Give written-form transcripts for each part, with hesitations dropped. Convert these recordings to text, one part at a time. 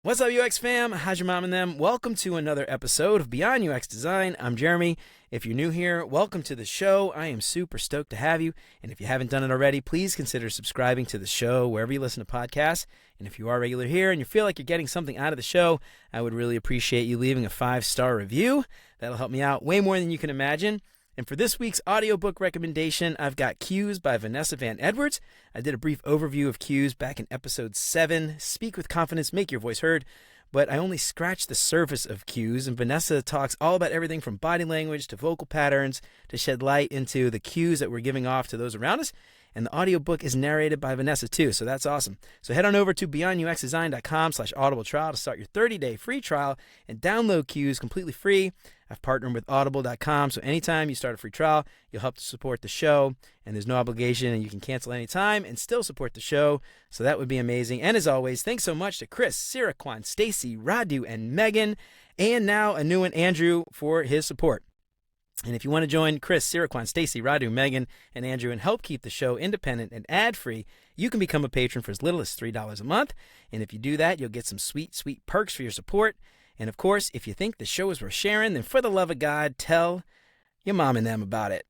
What's up, UX fam? How's your mom and them? Welcome to another episode of Beyond UX Design. I'm Jeremy. If you're new here, welcome to the show. I am super stoked to have you. And if you haven't done it already, please consider subscribing to the show wherever you listen to podcasts. And if you are regular here and you feel like you're getting something out of the show, I would really appreciate you leaving a 5-star review. That'll help me out way more than you can imagine. And for this week's audiobook recommendation, I've got Cues by Vanessa Van Edwards. I did a brief overview of Cues back in episode 7, Speak with Confidence, Make Your Voice Heard. But I only scratched the surface of Cues, and Vanessa talks all about everything from body language to vocal patterns to shed light into the cues that we're giving off to those around us. And the audiobook is narrated by Vanessa too, so that's awesome. So head on over to beyonduxdesign.com/audible trial to start your 30-day free trial and download Cues completely free. I've partnered with audible.com, so anytime you start a free trial, you'll help to support the show, and there's no obligation, and you can cancel anytime and still support the show, so that would be amazing. And as always, thanks so much to Chris, Siraquan, Stacy, Radu, and Megan, and now a new one, Andrew, for his support. And if you want to join Chris, Siraquan, Stacy, Radu, Megan, and Andrew and help keep the show independent and ad-free, you can become a patron for as little as $3 a month. And if you do that, you'll get some sweet, sweet perks for your support. And of course, if you think the show is worth sharing, then for the love of God, tell your mom and them about it.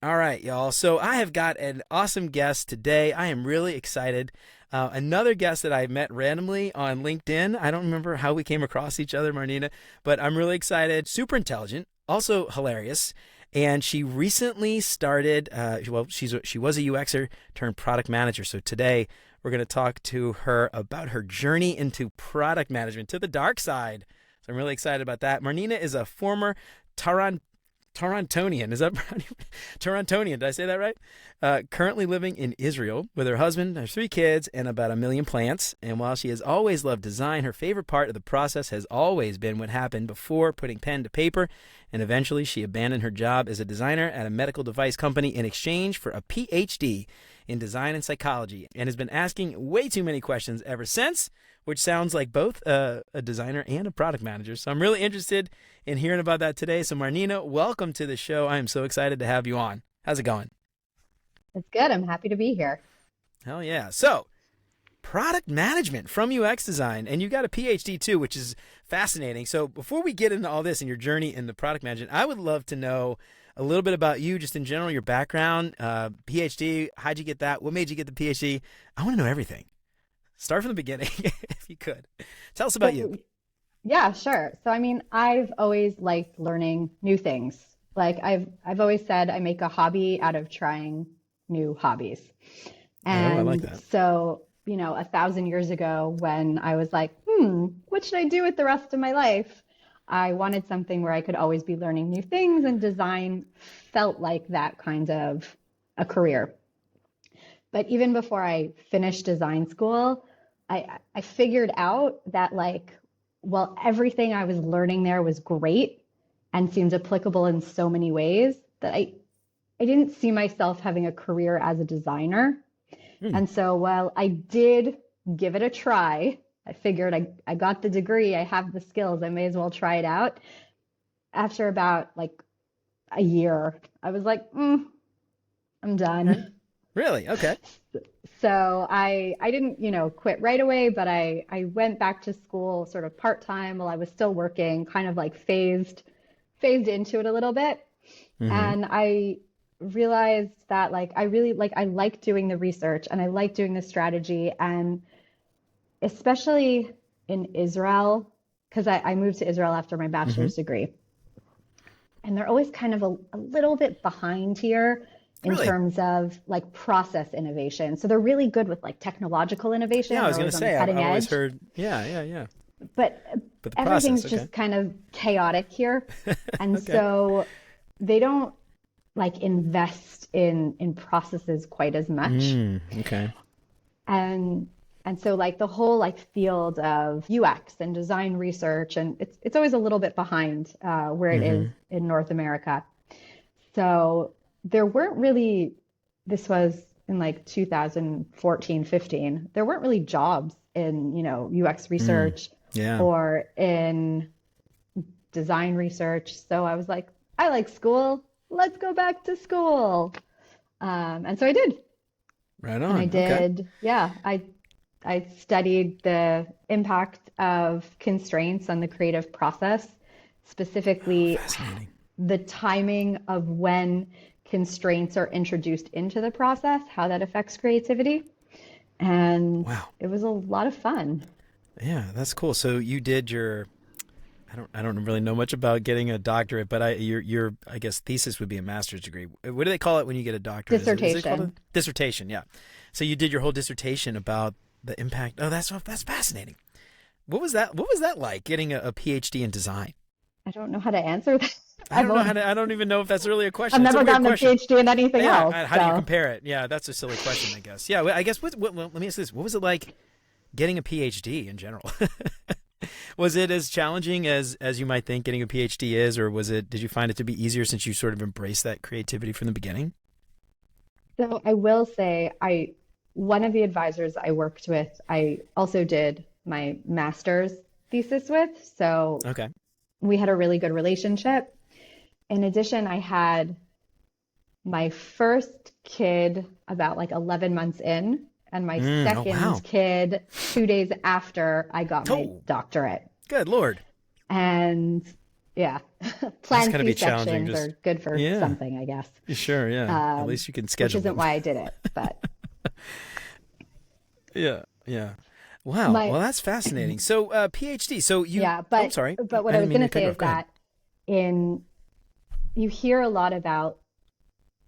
All right, y'all. So I have got an awesome guest today. I am really excited. Another guest that I met randomly on LinkedIn. I don't remember how we came across each other, Marnina, but I'm really excited. Super intelligent, also hilarious. And she recently started, she was a UXer turned product manager. So today we're going to talk to her about her journey into product management, to the dark side. So I'm really excited about that. Marnina is a former Torontonian. Is that Torontonian? Did I say that right? Currently living in Israel with her husband, her 3 kids, and about 1 million plants. And while she has always loved design, her favorite part of the process has always been what happened before putting pen to paper. And eventually she abandoned her job as a designer at a medical device company in exchange for a Ph.D. in design and psychology, and has been asking way too many questions ever since, which sounds like both a designer and a product manager. So I'm really interested in hearing about that today. So Marnina, welcome to the show. I am so excited to have you on. How's it going? It's good. I'm happy to be here. Hell yeah. So product management from UX design, and you got a PhD too, which is fascinating. So before we get into all this and your journey into product management, I would love to know a little bit about you, just in general, your background, PhD, how'd you get that? What made you get the PhD? I want to know everything. Start from the beginning, if you could. Tell us about you. Yeah, sure. So, I've always liked learning new things. Like I've always said, I make a hobby out of trying new hobbies. And I like that. So, 1,000 years ago when I was like, what should I do with the rest of my life? I wanted something where I could always be learning new things, and design felt like that kind of a career. But even before I finished design school, I figured out that everything I was learning there was great and seemed applicable in so many ways that I didn't see myself having a career as a designer. And so while I did give it a try, I figured I got the degree, I have the skills, I may as well try it out. After about a year, I was like, I'm done. Really? Okay. So I didn't, quit right away, but I went back to school sort of part-time while I was still working, kind of phased into it a little bit. And I realized that I like doing the research and I like doing the strategy, and especially in Israel, because I moved to Israel after my bachelor's degree. And they're always kind of a little bit behind here in terms of process innovation. So they're really good with technological innovation. Yeah, I was going to say, I've always heard, But the everything's process, just kind of chaotic here. And so they don't invest in processes quite as much. Okay. And so the whole field of UX and design research, and it's always a little bit behind where it is in North America. So there weren't really, this was in 2014, 15, there weren't really jobs in, UX research or in design research. So I was like, I like school, let's go back to school. And so I did. Right on. And I did, I I studied the impact of constraints on the creative process, Oh, specifically fascinating. the timing of when constraints are introduced into the process, how that affects creativity. And Wow. it was a lot of fun. Yeah, that's cool. So you did your I don't really know much about getting a doctorate, but your I guess thesis would be a master's degree. What do they call it when you get a doctorate? Is it called a Dissertation. dissertation? Yeah. So you did your whole dissertation about the impact. Oh, that's fascinating. What was that like getting a PhD in design? I don't know how to answer that. I don't know how to. I don't even know if that's really a I've question. It's a never weird gotten a question. PhD in anything Yeah. else. How do you So, compare it? Yeah, that's a silly question, I guess. Yeah. Well, I guess well, let me ask this: what was it like getting a PhD in general? Was it as challenging as you might think getting a PhD is, or did you find it to be easier since you sort of embraced that creativity from the beginning? so I will say, one of the advisors I worked with, I also did my master's thesis with. So Okay. we had a really good relationship. In addition, I had my first kid about like 11 months in, and my Oh second wow. kid 2 days after I got my Oh, doctorate. good lord. And yeah, That's planned got to be challenging. C-sections are Just good for yeah. something, I guess, Sure. Yeah. At least you can which schedule isn't them. why I did it. But Yeah. Yeah. Wow. my, Well, that's fascinating. So, PhD. So you. yeah, Oh, sorry. but what I I didn't was mean going to to cut say you is off. Go ahead. that in you hear a lot about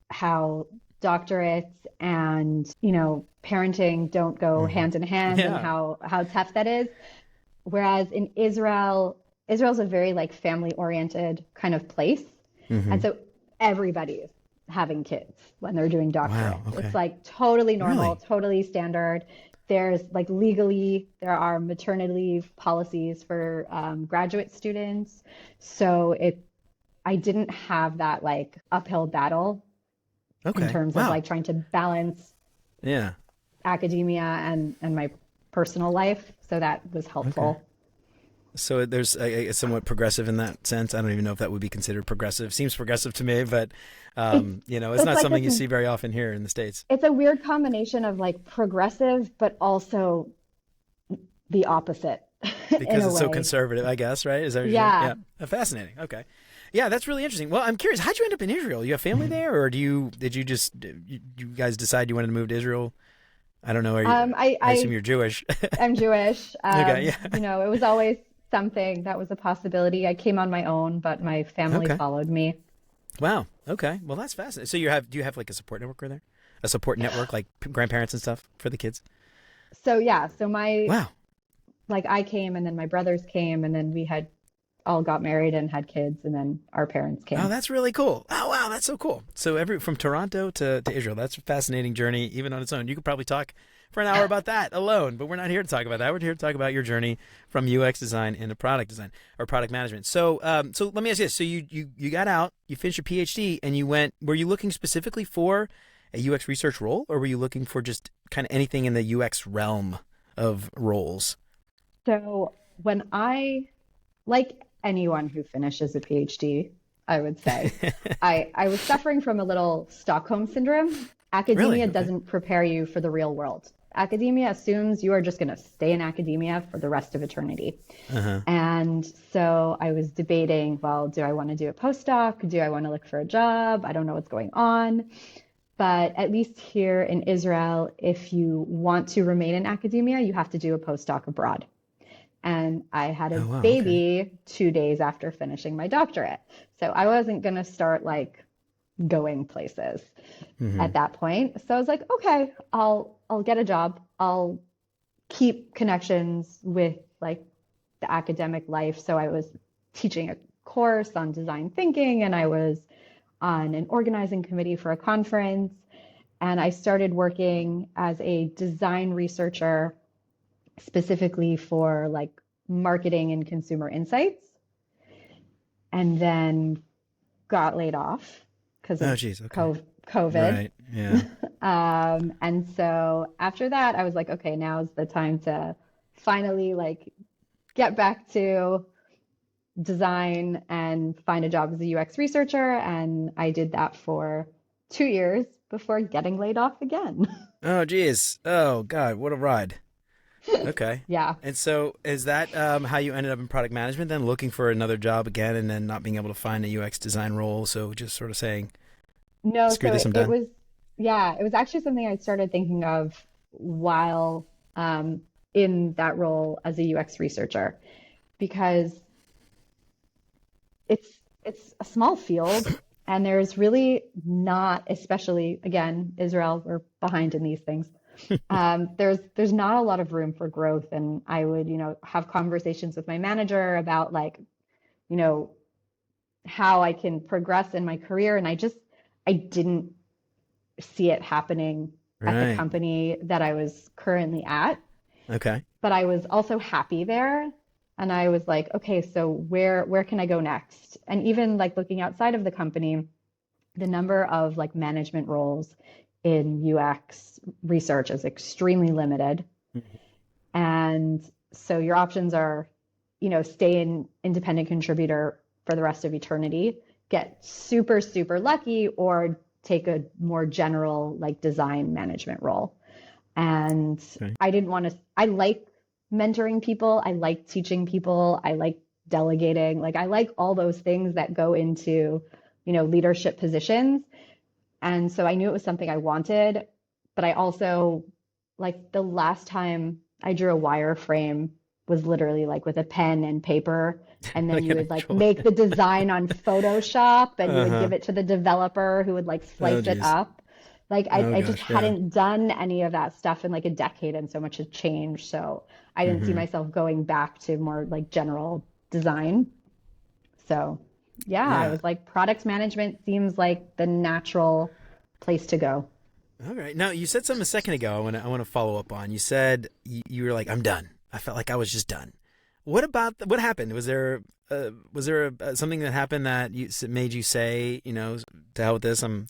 how doctorates and, parenting don't go Hmm. hand in hand and Yeah. how tough that is. Whereas in Israel, Israel's a very like family oriented kind of place. And Hmm. so everybody's having kids when they're doing Wow. doctorates. It's Okay. like totally normal, Really? totally standard. There's like legally, there are maternity leave policies for graduate students. So I didn't have that like uphill battle in Okay. terms of Wow. like trying to balance Yeah. academia and my personal life. So that was Okay. helpful. So there's a somewhat progressive in that sense. I don't even know if that would be considered progressive. Seems progressive to me, but It's it's it's not like something this you see very often here in the States. it's a weird combination of like progressive but also the opposite in Because a it's so way. conservative, I guess, right? Is that what you're saying? Yeah. Yeah. Fascinating. Okay. Yeah, that's really interesting. Well, I'm curious, how'd you end up in Israel? You have family there, or did you just you guys decide you wanted to move to Israel? I don't know. I assume I you're Jewish. am Jewish. Okay. Yeah. It was always something that was a possibility. I came on my own, but my family Okay. followed me. Wow. Okay. Well, that's fascinating. So do you have like a support network over there? A support network like grandparents and stuff for the kids? So yeah, so my Wow. like I came and then my brothers came and then we had all got married and had kids and then our parents Oh, came. that's really cool. Oh, wow, that's so cool. So from Toronto to Israel, that's a fascinating journey, even on its own. You could probably talk for an hour about that alone, but we're not here to talk about that. We're here to talk about your journey from UX design into product design or product management. So let me ask you this: so you got out, you finished your PhD, and you went. Were you looking specifically for a UX research role, or were you looking for just kind of anything in the UX realm of roles? So when like anyone who finishes a PhD, I would say, I was suffering from a little Stockholm syndrome. Really? Academia Okay. doesn't prepare you for the real world. Academia assumes you are just going to stay in academia for the rest of eternity. Uh huh. And so I was debating, well, do I want to do a postdoc? Do I want to look for a job? I don't know what's going on. But at least here in Israel, if you want to remain in academia, you have to do a postdoc abroad. And I had a Oh wow. Okay. baby 2 days after finishing my doctorate. So I wasn't going to start like going places Mm-hmm. at that point. So I was like, okay, I'll get a job. I'll keep connections with like the academic life. So I was teaching a course on design thinking and I was on an organizing committee for a conference and I started working as a design researcher specifically for like marketing and consumer insights, and then got laid off because Oh of geez. Okay. COVID. Right. Yeah. And so after that, I was like, okay, now's the time to finally like get back to design and find a job as a UX researcher. And I did that for 2 years before getting laid off again. Oh geez. Oh God. What a ride. Okay. Yeah. And so is that how you ended up in product management then, looking for another job again and then not being able to find a UX design role? So just sort of saying, No, screw so this, I'm it done. was, yeah, it was actually something I started thinking of while in that role as a UX researcher, because it's a small field and there's really not, especially again, Israel, we're behind in these things. There's not a lot of room for growth. And I would, have conversations with my manager about like, you know, how I can progress in my career. And I didn't see it happening at the Right. company that I was currently at, Okay. but I was also happy there. And I was like, okay, so where can I go next? And even like looking outside of the company, the number of like management roles in UX research is extremely limited. Mhm. And so your options are, stay an independent contributor for the rest of eternity, get super, super lucky, or take a more general like design management role. And Okay. I didn't want to, I like mentoring people. I like teaching people. I like delegating. Like I like all those things that go into, leadership positions. And so I knew it was something I wanted, but I also, like the last time I drew a wireframe was literally like with a pen and paper. And then I you can would like actually. make the design on Photoshop and you would Uh-huh. give it to the developer who would like Oh, slice it geez. up. Like Oh, I just gosh. Yeah. hadn't done any of that stuff in like a decade and so much had changed. So I didn't see Hmm. myself going back to more like general design. So, yeah, I Yeah. was like, product management seems like the natural place to go. All right. Now, you said something a second ago I want to follow up on. You said you were like, I'm done. I felt like I was just done. What about what happened? Was there something that happened that made you say, to hell with this, I'm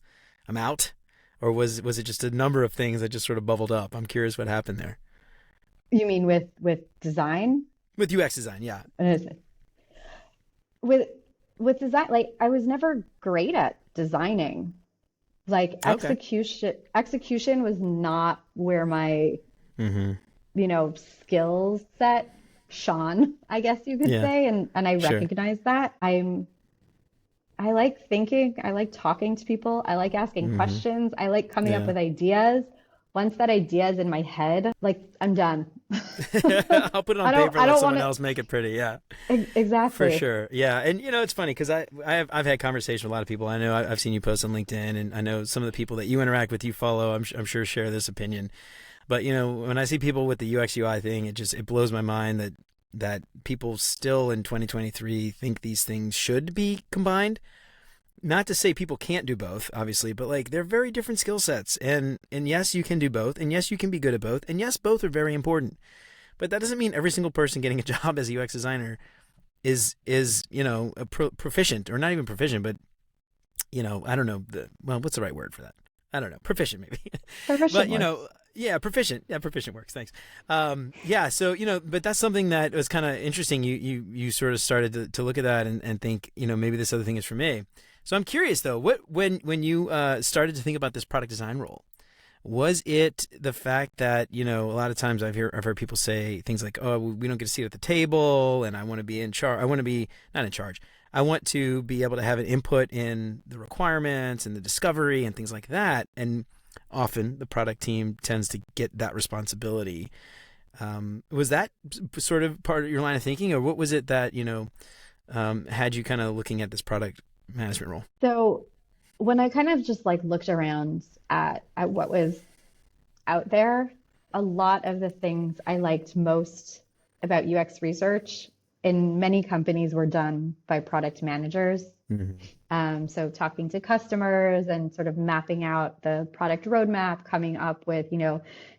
out? Or was it just a number of things that just sort of bubbled up? I'm curious what happened there. You mean with design? With UX design, yeah. Uh, With with design, like I was never great at designing. Like Okay. execution was not where my, Mm-hmm. skill set shone, I guess you could Yeah, say, and I sure. recognize that. I like thinking, I like talking to people, I like asking Mm-hmm. questions, I like coming up Yeah. with ideas. Once that idea is in my head, like I'm done. I'll put it on paper, I let don't want someone to else make it pretty. Yeah. For exactly. sure. Yeah. And it's funny because I've had conversations with a lot of people. I know I've seen you post on LinkedIn, and I know some of the people that you interact with, you follow, I'm sure share this opinion. But when I see people with the UX UI thing, it blows my mind that people still in 2023 think these things should be combined. Not to say people can't do both, obviously, but like they're very different skill sets. And yes, you can do both, and yes, you can be good at both, and yes, both are very important. But that doesn't mean every single person getting a job as a UX designer is a proficient, or not even proficient, but I don't know, what's the right word for that? I don't know, proficient maybe. But Proficient works. yeah, proficient. Yeah, proficient works. Thanks. Yeah, so but that's something that was kind of interesting. You sort of started to look at that and think, maybe this other thing is for me. So I'm curious though, what when you started to think about this product design role, was it the fact that a lot of times I've heard people say things like, "Oh, we don't get a seat at the table," and I want to be in charge. I want to be not in charge. I want to be able to have an input in the requirements and the discovery and things like that. And often the product team tends to get that responsibility. Was that sort of part of your line of thinking, or what was it that had you kind of looking at this product management role? So when I kind of just like looked around at what was out there, a lot of the things I liked most about UX research in many companies were done by product managers. Mm-hmm. So talking to customers and sort of mapping out the product roadmap, coming up with,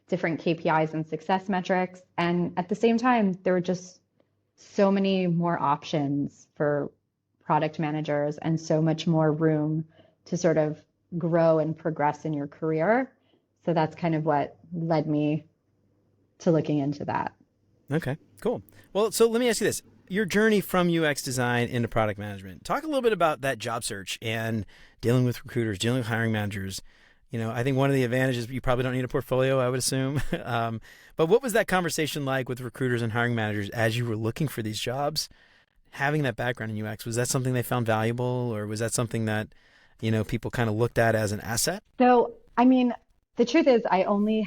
different KPIs and success metrics. And at the same time, there were just so many more options for product managers and so much more room to sort of grow and progress in your career. So that's kind of what led me to looking into that. Okay, cool. Well, so let me ask you this. Your journey from UX design into product management. Talk a little bit about that job search and dealing with recruiters, dealing with hiring managers. I think one of the advantages, you probably don't need a portfolio, I would assume. But what was that conversation like with recruiters and hiring managers as you were looking for these jobs? Having that background in UX, was that something they found valuable, or was that something that, people kind of looked at as an asset? So, I mean, the truth is, I only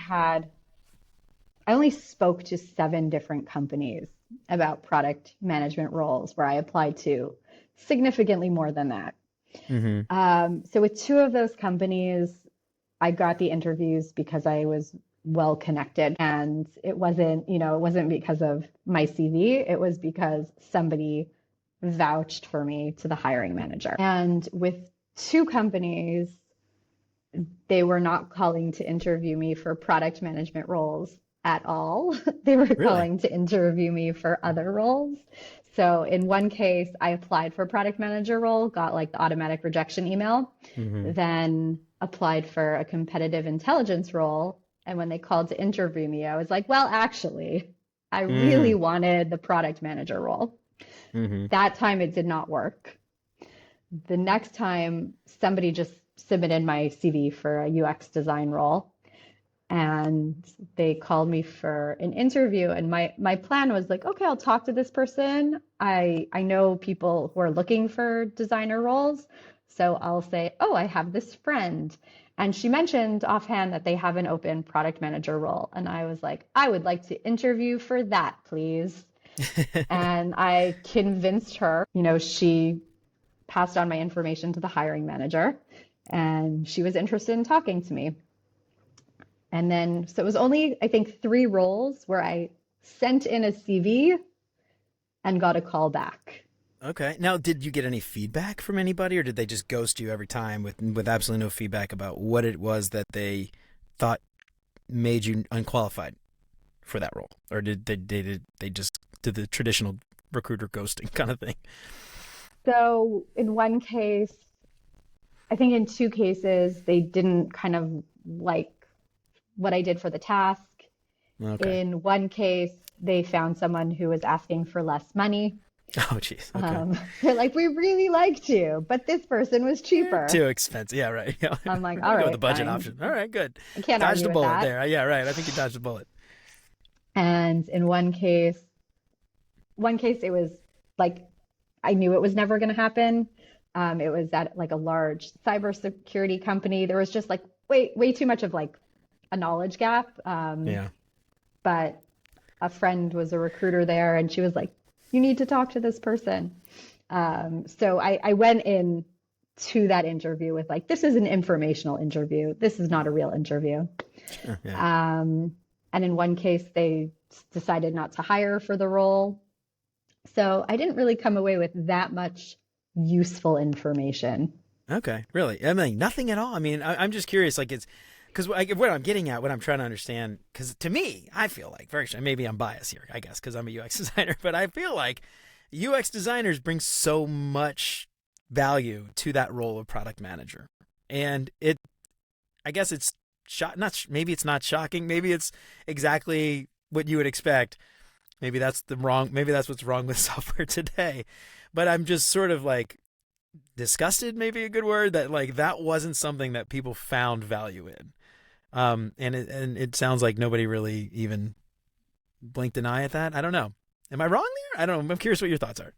spoke to 7 different companies about product management roles where I applied to significantly more than that. Mm-hmm. So with 2 of those companies, I got the interviews because I was well connected, and it wasn't because of my CV. It was because somebody vouched for me to the hiring manager. And with 2 companies, they were not calling to interview me for product management roles at all. They were Really? calling to interview me for other roles. So in one case, I applied for a product manager role, got like the automatic rejection email, Mm-hmm. then applied for a competitive intelligence role. And when they called to interview me, I was like, well, actually, I really wanted the product manager role. Mm-hmm. That time it did not work. The next time, somebody just submitted my CV for a UX design role, and they called me for an interview. And my plan was like, okay, I'll talk to this person. I know people who are looking for designer roles, so I'll say, oh, I have this friend, and she mentioned offhand that they have an open product manager role, and I was like, I would like to interview for that, please. And I convinced her. She passed on my information to the hiring manager, and she was interested in talking to me. And then, so it was only, I think, 3 roles where I sent in a CV and got a call back. Okay. Now, did you get any feedback from anybody, or did they just ghost you every time with absolutely no feedback about what it was that they thought made you unqualified for that role, or did they just did the traditional recruiter ghosting kind of thing? So in one case, I think in 2 cases, they didn't kind of like what I did for the task. Okay. In one case, they found someone who was asking for less money. Oh, jeez. Okay. They're like, we really liked you, but this person was cheaper. Too expensive. Yeah, right. Yeah. I'm like, We're all gonna go with the right, budget fine. option. All right, good. I can't Dodged argue a with bullet that. there. Yeah, right. I think you dodged a bullet. And in one case, it was like I knew it was never going to happen. It was at like a large cybersecurity company. There was just like way too much of like a knowledge gap. Yeah. But a friend was a recruiter there, and she was like, "You need to talk to this person." So I went in to that interview with like, "This is an informational interview. This is not a real interview." Sure. Yeah. And in one case, they decided not to hire for the role. So I didn't really come away with that much useful information. Okay. Really? I mean, nothing at all. I mean, I'm just curious. Like, it's because what I'm getting at, what I'm trying to understand, because to me, I feel like maybe I'm biased here, I guess, because I'm a UX designer, but I feel like UX designers bring so much value to that role of product manager, and I guess it's maybe it's not shocking, maybe it's exactly what you would expect. Maybe that's what's wrong with software today. But I'm just sort of like disgusted, maybe a good word, that like that wasn't something that people found value in. And it sounds like nobody really even blinked an eye at that. I don't know. Am I wrong there? I don't know. I'm curious what your thoughts are.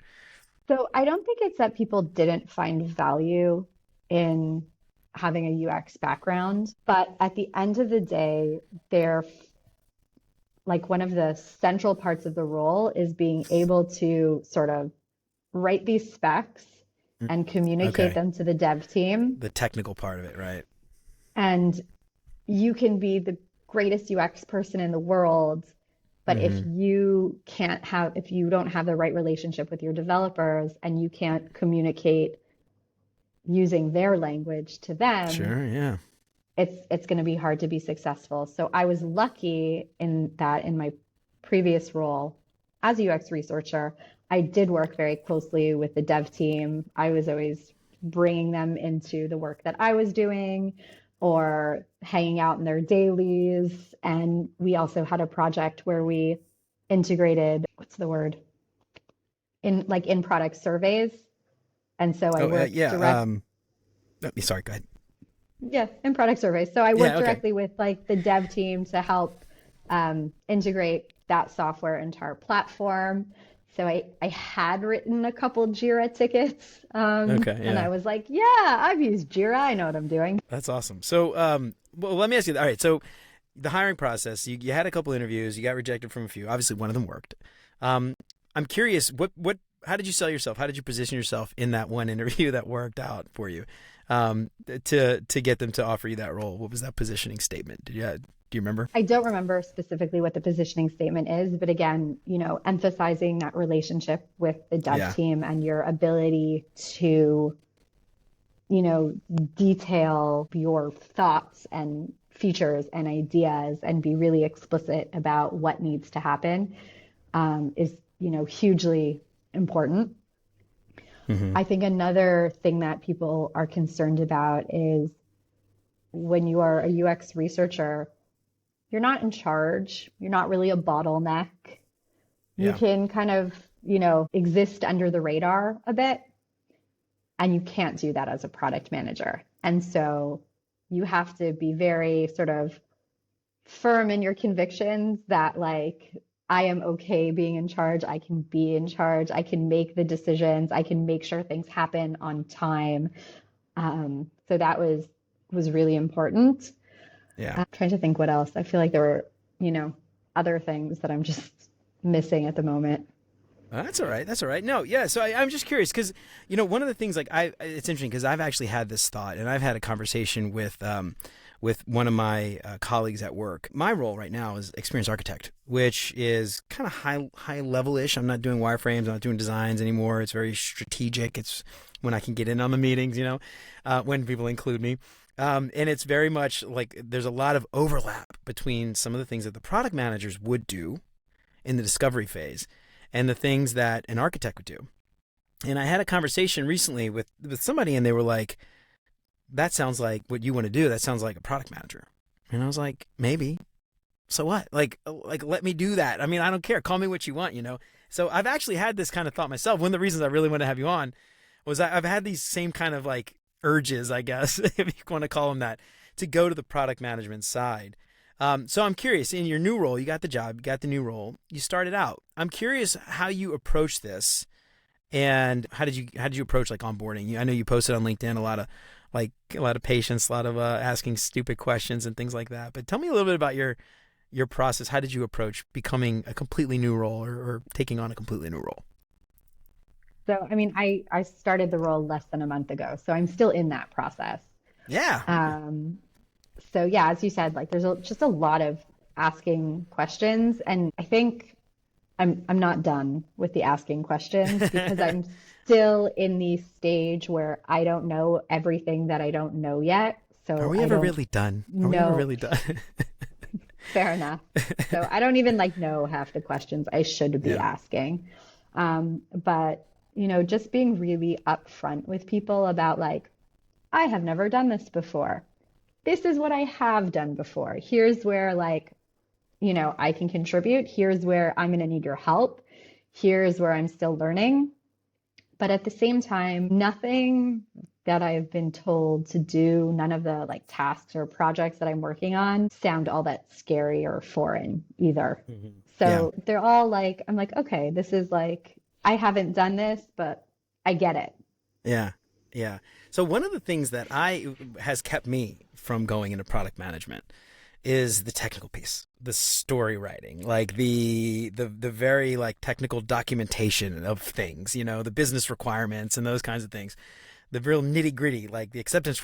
So I don't think it's that people didn't find value in having a UX background, but at the end of the day, they're like one of the central parts of the role is being able to sort of write these specs and communicate Okay. them to the dev team. The technical part of it, right? And you can be the greatest UX person in the world, but Mm-hmm. if you don't have the right relationship with your developers and you can't communicate using their language to them, Sure. Yeah. it's going to be hard to be successful. So I was lucky in that in my previous role as a UX researcher, I did work very closely with the dev team. I was always bringing them into the work that I was doing or hanging out in their dailies. And we also had a project where we integrated, what's the word? In product surveys. And so I Oh, worked yeah. direct. Sorry. Go ahead. Yeah, in product surveys. So I work Yeah. Okay. directly with like the dev team to help integrate that software into our platform. So I had written a couple Jira tickets, Okay. and I Yeah. was like, yeah, I've used Jira. I know what I'm doing. That's awesome. So, well, let me ask you. All right. So, the hiring process. You had a couple interviews. You got rejected from a few. Obviously, one of them worked. Um, I'm curious. How did you sell yourself? How did you position yourself in that one interview that worked out for you? To get them to offer you that role. What was that positioning statement? Do you remember? I don't remember specifically what the positioning statement is, but again, emphasizing that relationship with the dev Yeah. team and your ability to, you know, detail your thoughts and features and ideas and be really explicit about what needs to happen is, hugely important. Hmm. I think another thing that people are concerned about is when you are a UX researcher, you're not in charge. You're not really a bottleneck. You Yeah. can kind of, exist under the radar a bit, and you can't do that as a product manager. And so you have to be very sort of firm in your convictions that, like, I am okay being in charge. I can be in charge. I can make the decisions. I can make sure things happen on time. So that was really important. Yeah. I'm trying to think what else. I feel like there were, other things that I'm just missing at the moment. That's all right. That's all right. No, yeah. So I'm just curious because one of the things like it's interesting because I've actually had this thought and I've had a conversation with one of my colleagues at work. My role right now is experienced architect, which is kind of high level ish. I'm not doing wireframes. I'm not doing designs anymore. It's very strategic. It's when I can get in on the meetings, when people include me. And it's very much like there's a lot of overlap between some of the things that the product managers would do in the discovery phase and the things that an architect would do. And I had a conversation recently with somebody and they were like, that sounds like what you want to do. That sounds like a product manager. And I was like, maybe. So what? Like let me do that. I mean, I don't care. Call me what you want, So I've actually had this kind of thought myself. One of the reasons I really want to have you on was I've had these same kind of like urges, I guess, if you want to call them that, to go to the product management side. So I'm curious, in your new role, you got the job, you got the new role, you started out. I'm curious how you approach this and how did you approach like onboarding? I know you posted on LinkedIn a lot of patience, a lot of asking stupid questions and things like that. But tell me a little bit about your process. How did you approach becoming a completely new role or taking on a completely new role? So, I mean, I started the role less than a month ago, so I'm still in that process. Yeah. Okay. Um, so yeah, as you said, like there's just a lot of asking questions, and I think I'm not done with the asking questions because I'm still in the stage where I don't know everything that I don't know yet. Are So we I ever don't really done? Are we ever know. really done? Fair enough. So I don't even like know half the questions I should be Yeah. asking. But just being really upfront with people about like, I have never done this before. This is what I have done before. Here's where like, I can contribute. Here's where I'm going to need your help. Here's where I'm still learning. But at the same time, nothing that I've been told to do, none of the like tasks or projects that I'm working on sound all that scary or foreign either. Mhm. Yeah. So they're all like, I'm like, okay, this is like, I haven't done this, but I get it. Yeah. Yeah. So one of the things that I has kept me from going into product management is the technical piece, the story writing, like the very like technical documentation of things, the business requirements and those kinds of things. The real nitty gritty, like the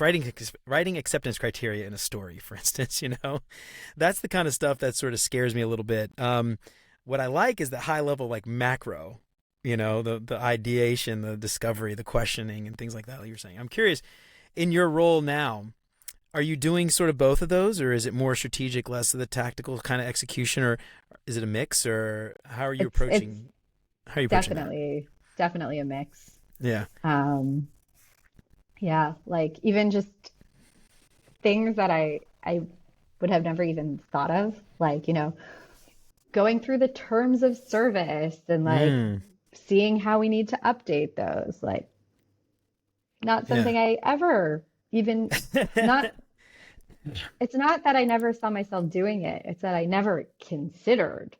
writing acceptance criteria in a story, for instance, that's the kind of stuff that sort of scares me a little bit. What I like is the high level, like macro, the ideation, the discovery, the questioning, and things like that. Like you're saying, I'm curious, in your role now, are you doing sort of both of those, or is it more strategic, less of the tactical kind of execution, or is it a mix, or how are you It's approaching? How are you approaching that? definitely a mix. Yeah. Um, yeah, like even just things that I would have never even thought of, like, going through the terms of service and like Mm, seeing how we need to update those, like not yeah. something I ever even not it's not that I never saw myself doing it. It's that I never considered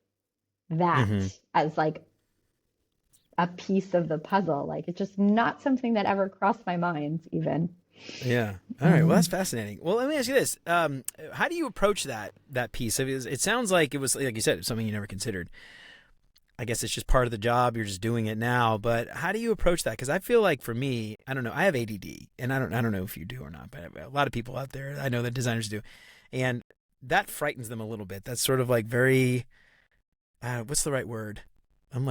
Hmm. that as like a piece of the puzzle. Like it's just not something that ever crossed my mind even. Yeah. All right. Well, that's Um, fascinating. Well, let me ask you this: how do you approach that piece? It sounds like it was, like you said, it's something you never considered. I guess it's just part of the job. You're just doing it now. But how do you approach that? Because I feel like for me, I don't know. I have ADD, and I don't know if you do or not. But a lot of people out there, I know that designers do, and that frightens them a little bit. That's sort of like very, what's the right word? I'm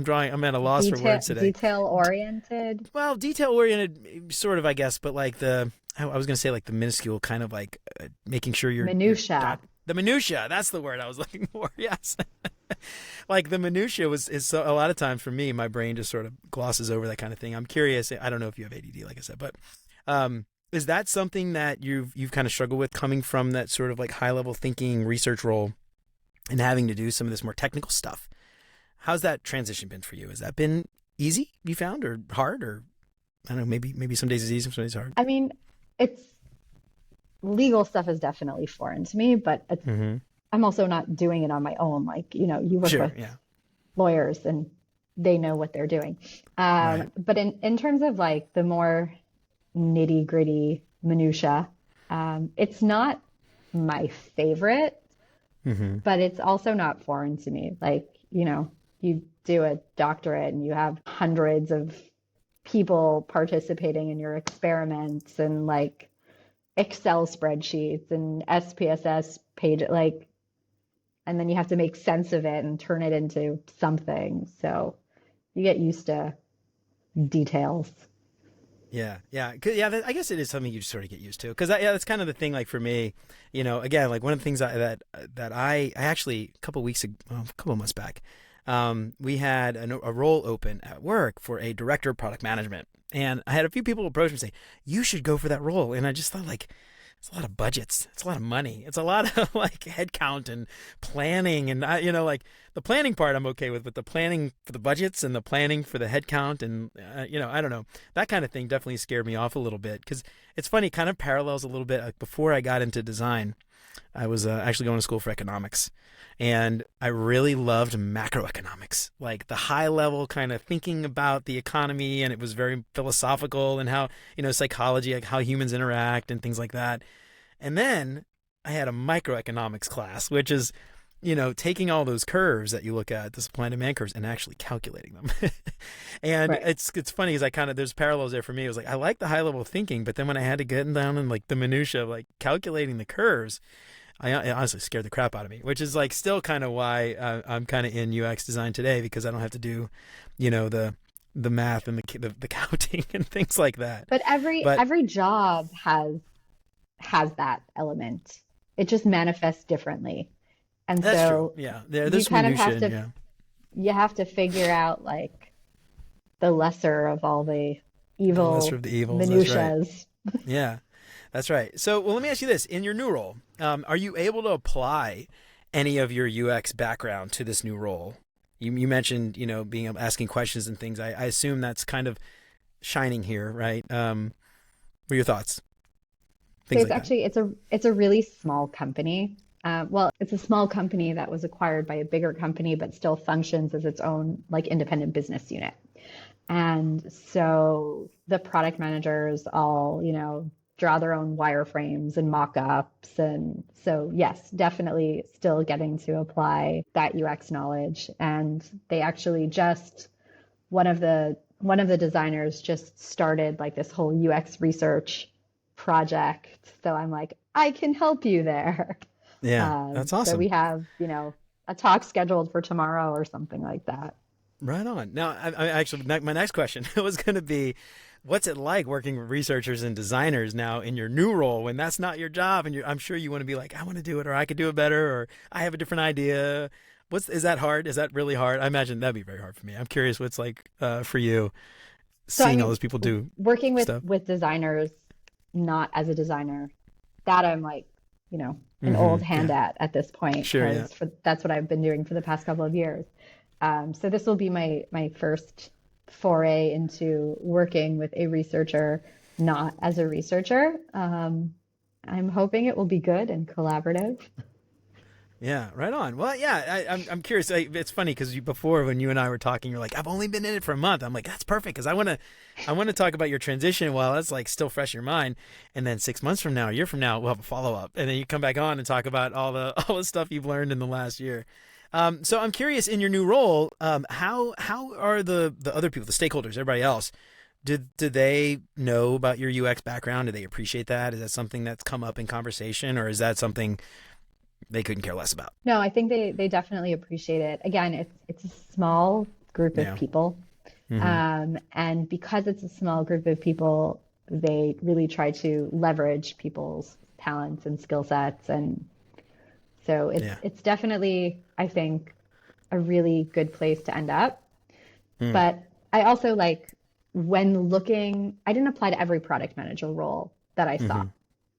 drawing. I'm at a loss for words today. detail oriented. Well, detail oriented, sort of, I guess, but like I was gonna say like the minuscule kind of like making sure you're Minutia. dot the minutia. That's the word I was looking for. Yes, like the minutia is so, a lot of times for me, my brain just sort of glosses over that kind of thing. I'm curious. I don't know if you have ADD, like I said, but is that something that you've kind of struggled with coming from that sort of like high level thinking research role and having to do some of this more technical stuff? How's that transition been for you? Has that been easy, you found, or hard, or I don't know, maybe some days it's easy, some days hard. I mean, it's legal stuff is definitely foreign to me, but Mm-hmm. I'm also not doing it on my own. Like, you work Sure. with Yeah. lawyers and they know what they're doing. Right. But in terms of like the more nitty gritty minutia, it's not my favorite, Mm-hmm. but it's also not foreign to me. Like, you do a doctorate and you have hundreds of people participating in your experiments and like Excel spreadsheets and SPSS page, like, and then you have to make sense of it and turn it into something. So you get used to details. Yeah. Yeah. Yeah. I guess it is something you just sort of get used to. Because yeah, that's kind of the thing. Like for me, again, like one of the things that I actually a couple of weeks ago, well, a couple of months back, we had a role open at work for a director of product management, and I had a few people approach me and say, "You should go for that role," and I just thought like. It's a lot of budgets. It's a lot of money. It's a lot of like headcount and planning, and like the planning part I'm okay with, but the planning for the budgets and the planning for the headcount and I don't know, that kind of thing definitely scared me off a little bit because it's funny, kind of parallels a little bit. Like before I got into design, I was actually going to school for economics, and I really loved macroeconomics, like the high level kind of thinking about the economy, and it was very philosophical and how psychology, like how humans interact and things like that. And then I had a microeconomics class, which is taking all those curves that you look at, the supply and demand curves, and actually calculating them. And Right. it's funny because I kind of there's parallels there for me. It was like I like the high level thinking, but then when I had to get down in like the minutia of like calculating the curves, I honestly scared the crap out of me. Which is like still kind of why I'm kind of in UX design today because I don't have to do, the math and the counting and things like that. But every But every job has that element. It just manifests differently. And that's true. so Yeah, you there's kind of minutia. have And to yeah, you have to figure out like the lesser of all the the lesser of evil the evils. That's right. minutiaes. Yeah, that's right. So, well, let me ask you this: in your new role, are you able to apply any of your UX background to this new role? You mentioned, being asking questions and things. I assume that's kind of shining here, right? What are your thoughts? So Things like that. it's a really small company. Well, it's a small company that was acquired by a bigger company, but still functions as its own like independent business unit. And so the product managers all, draw their own wireframes and mock-ups. And so, yes, definitely still getting to apply that UX knowledge. And they actually just one of the designers just started like this whole UX research project. So I'm like, I can help you there. Yeah, that's So awesome. we have, a talk scheduled for tomorrow or something like that. Right on. Now, I actually, my next question was going to be, what's it like working with researchers and designers now in your new role when that's not your job, and I'm sure you want to be like, I want to do it, or I could do it better, or I have a different idea. Is that hard? Is that really hard? I imagine that'd be very hard for me. I'm curious what's like for you So I seeing all mean, those people do working with stuff. with designers, not as a designer, that I'm like, an Mm-hmm. old hand Yeah. at this point Sure. Yeah. because that's what I've been doing for the past couple of years. So this will be my first foray into working with a researcher, not as a researcher. I'm hoping it will be good and collaborative. Yeah, right on. Well, yeah, I'm curious. It's funny because before when you and I were talking, you're like, I've only been in it for a month. I'm like, that's perfect because I want to talk about your transition while that's like still fresh in your mind. And then 6 months from now, a year from now, we'll have a follow up, and then you come back on and talk about all the stuff you've learned in the last year. So I'm curious in your new role, how are the other people, the stakeholders, everybody else? Do they know about your UX background? Do they appreciate that? Is that something that's come up in conversation, or is that something they couldn't care less about? No, I think they definitely appreciate it. Again, it's a small group of Yeah. people. Hmm. And because it's a small group of people, they really try to leverage people's talents and skill sets. And so Yeah. it's definitely, I think, a really good place to end up. Mm. But I also like when looking, I didn't apply to every product manager role that I saw. Hmm.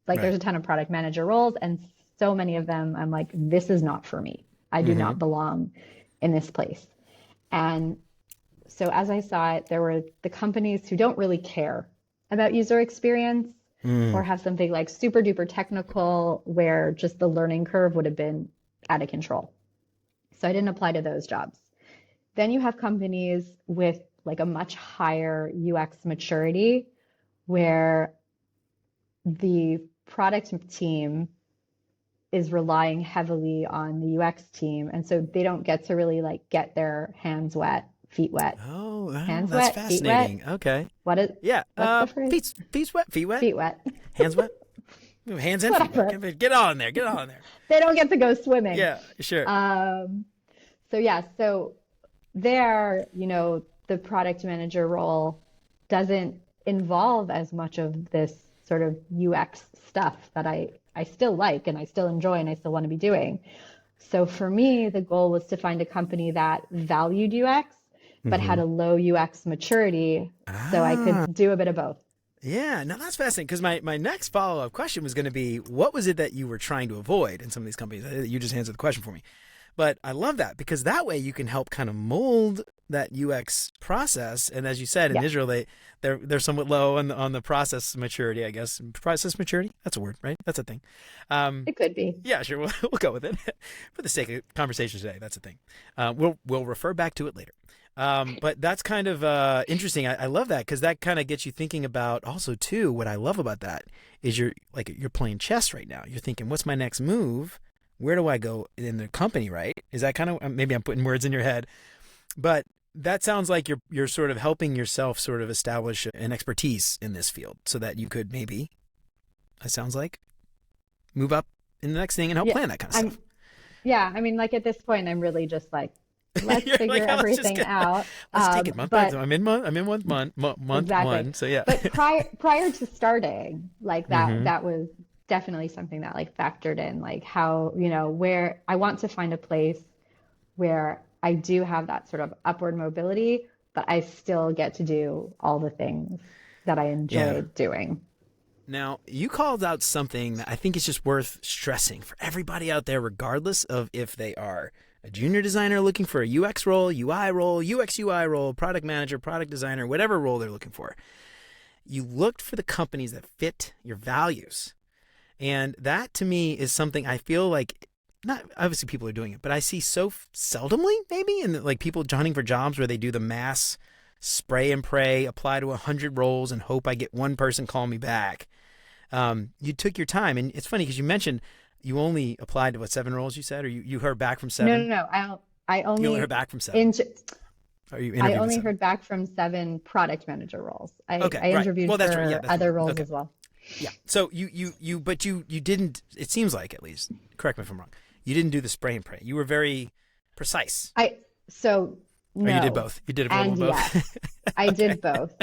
Like Right. there's a ton of product manager roles, and so many of them, I'm like, this is not for me. I do Hmm. not belong in this place. And so as I saw it, there were the companies who don't really care about user experience Mm. or have something like super duper technical where just the learning curve would have been out of control. So I didn't apply to those jobs. Then you have companies with like a much higher UX maturity where the product team is relying heavily on the UX team. And so they don't get to really like get their hands wet, feet wet. Oh, Hands that's wet, feet wet. fascinating. Okay. What is Yeah. what's the phrase? Feet wet, feet wet, Feet wet. hands wet, hands and feet wet. Whatever. Get on there. Get on there. They don't get to go swimming. Yeah. Sure. Um, so yeah, so there, the product manager role doesn't involve as much of this sort of UX stuff that I still like and I still enjoy and I still want to be doing. So for me, the goal was to find a company that valued UX, but had Hmm. a low UX maturity so I Ah. could do a bit of both. Yeah. No, that's fascinating because my next follow up question was going to be, what was it that you were trying to avoid in some of these companies? You just answered the question for me. But I love that because that way you can help kind of mold that UX process. And as you said, in Yeah, Israel, they're somewhat low on the process maturity, I guess. Process maturity? That's a word, right? That's a thing. Um, it could be. yeah, sure. We'll go with it for the sake of conversation today. That's a thing. We'll refer back to it later. But that's kind of interesting. I love that because that kind of gets you thinking about also too. What I love about that is you're playing chess right now. You're thinking, what's my next move? Where do I go in the company, right? Is that kind of, maybe I'm putting words in your head, but that sounds like you're sort of helping yourself sort of establish an expertise in this field so that you could maybe, it sounds like, move up in the next thing and help Yeah, plan that kind of I'm stuff. yeah, I mean like at this point I'm really just like let's You're like, figure oh, everything out. let's take it month by But month. I'm in month exactly. one. So yeah. But prior to starting, like that Hmm. that was definitely something that like factored in, like how, where I want to find a place where I do have that sort of upward mobility, but I still get to do all the things that I Yeah. enjoy doing. Now, you called out something that I think is just worth stressing for everybody out there, regardless of if they are a junior designer looking for a UX role, UI role, UX UI role, product manager, product designer, whatever role they're looking for. You looked for the companies that fit your values. And that to me is something I feel like, not obviously people are doing it, but I see so seldomly maybe, and like people hunting for jobs where they do the mass spray and pray, apply to 100 roles and hope I get one person call me back. You took your time, and it's funny because you mentioned you only applied to what, 7 roles you said, or you heard back from No, no, 7. no. I You only heard only back from 7, inter or you I interviewed with only 7. heard back from 7 product manager roles. Okay, I right. interviewed Well, that's right. Yeah, for that's right. other roles Okay, as well. yeah. So but you didn't. It seems like, at least, correct me if I'm wrong. You didn't do the spray and pray. You were very precise, I so or you did no both. You did a little and of yes, both. I Okay. did both.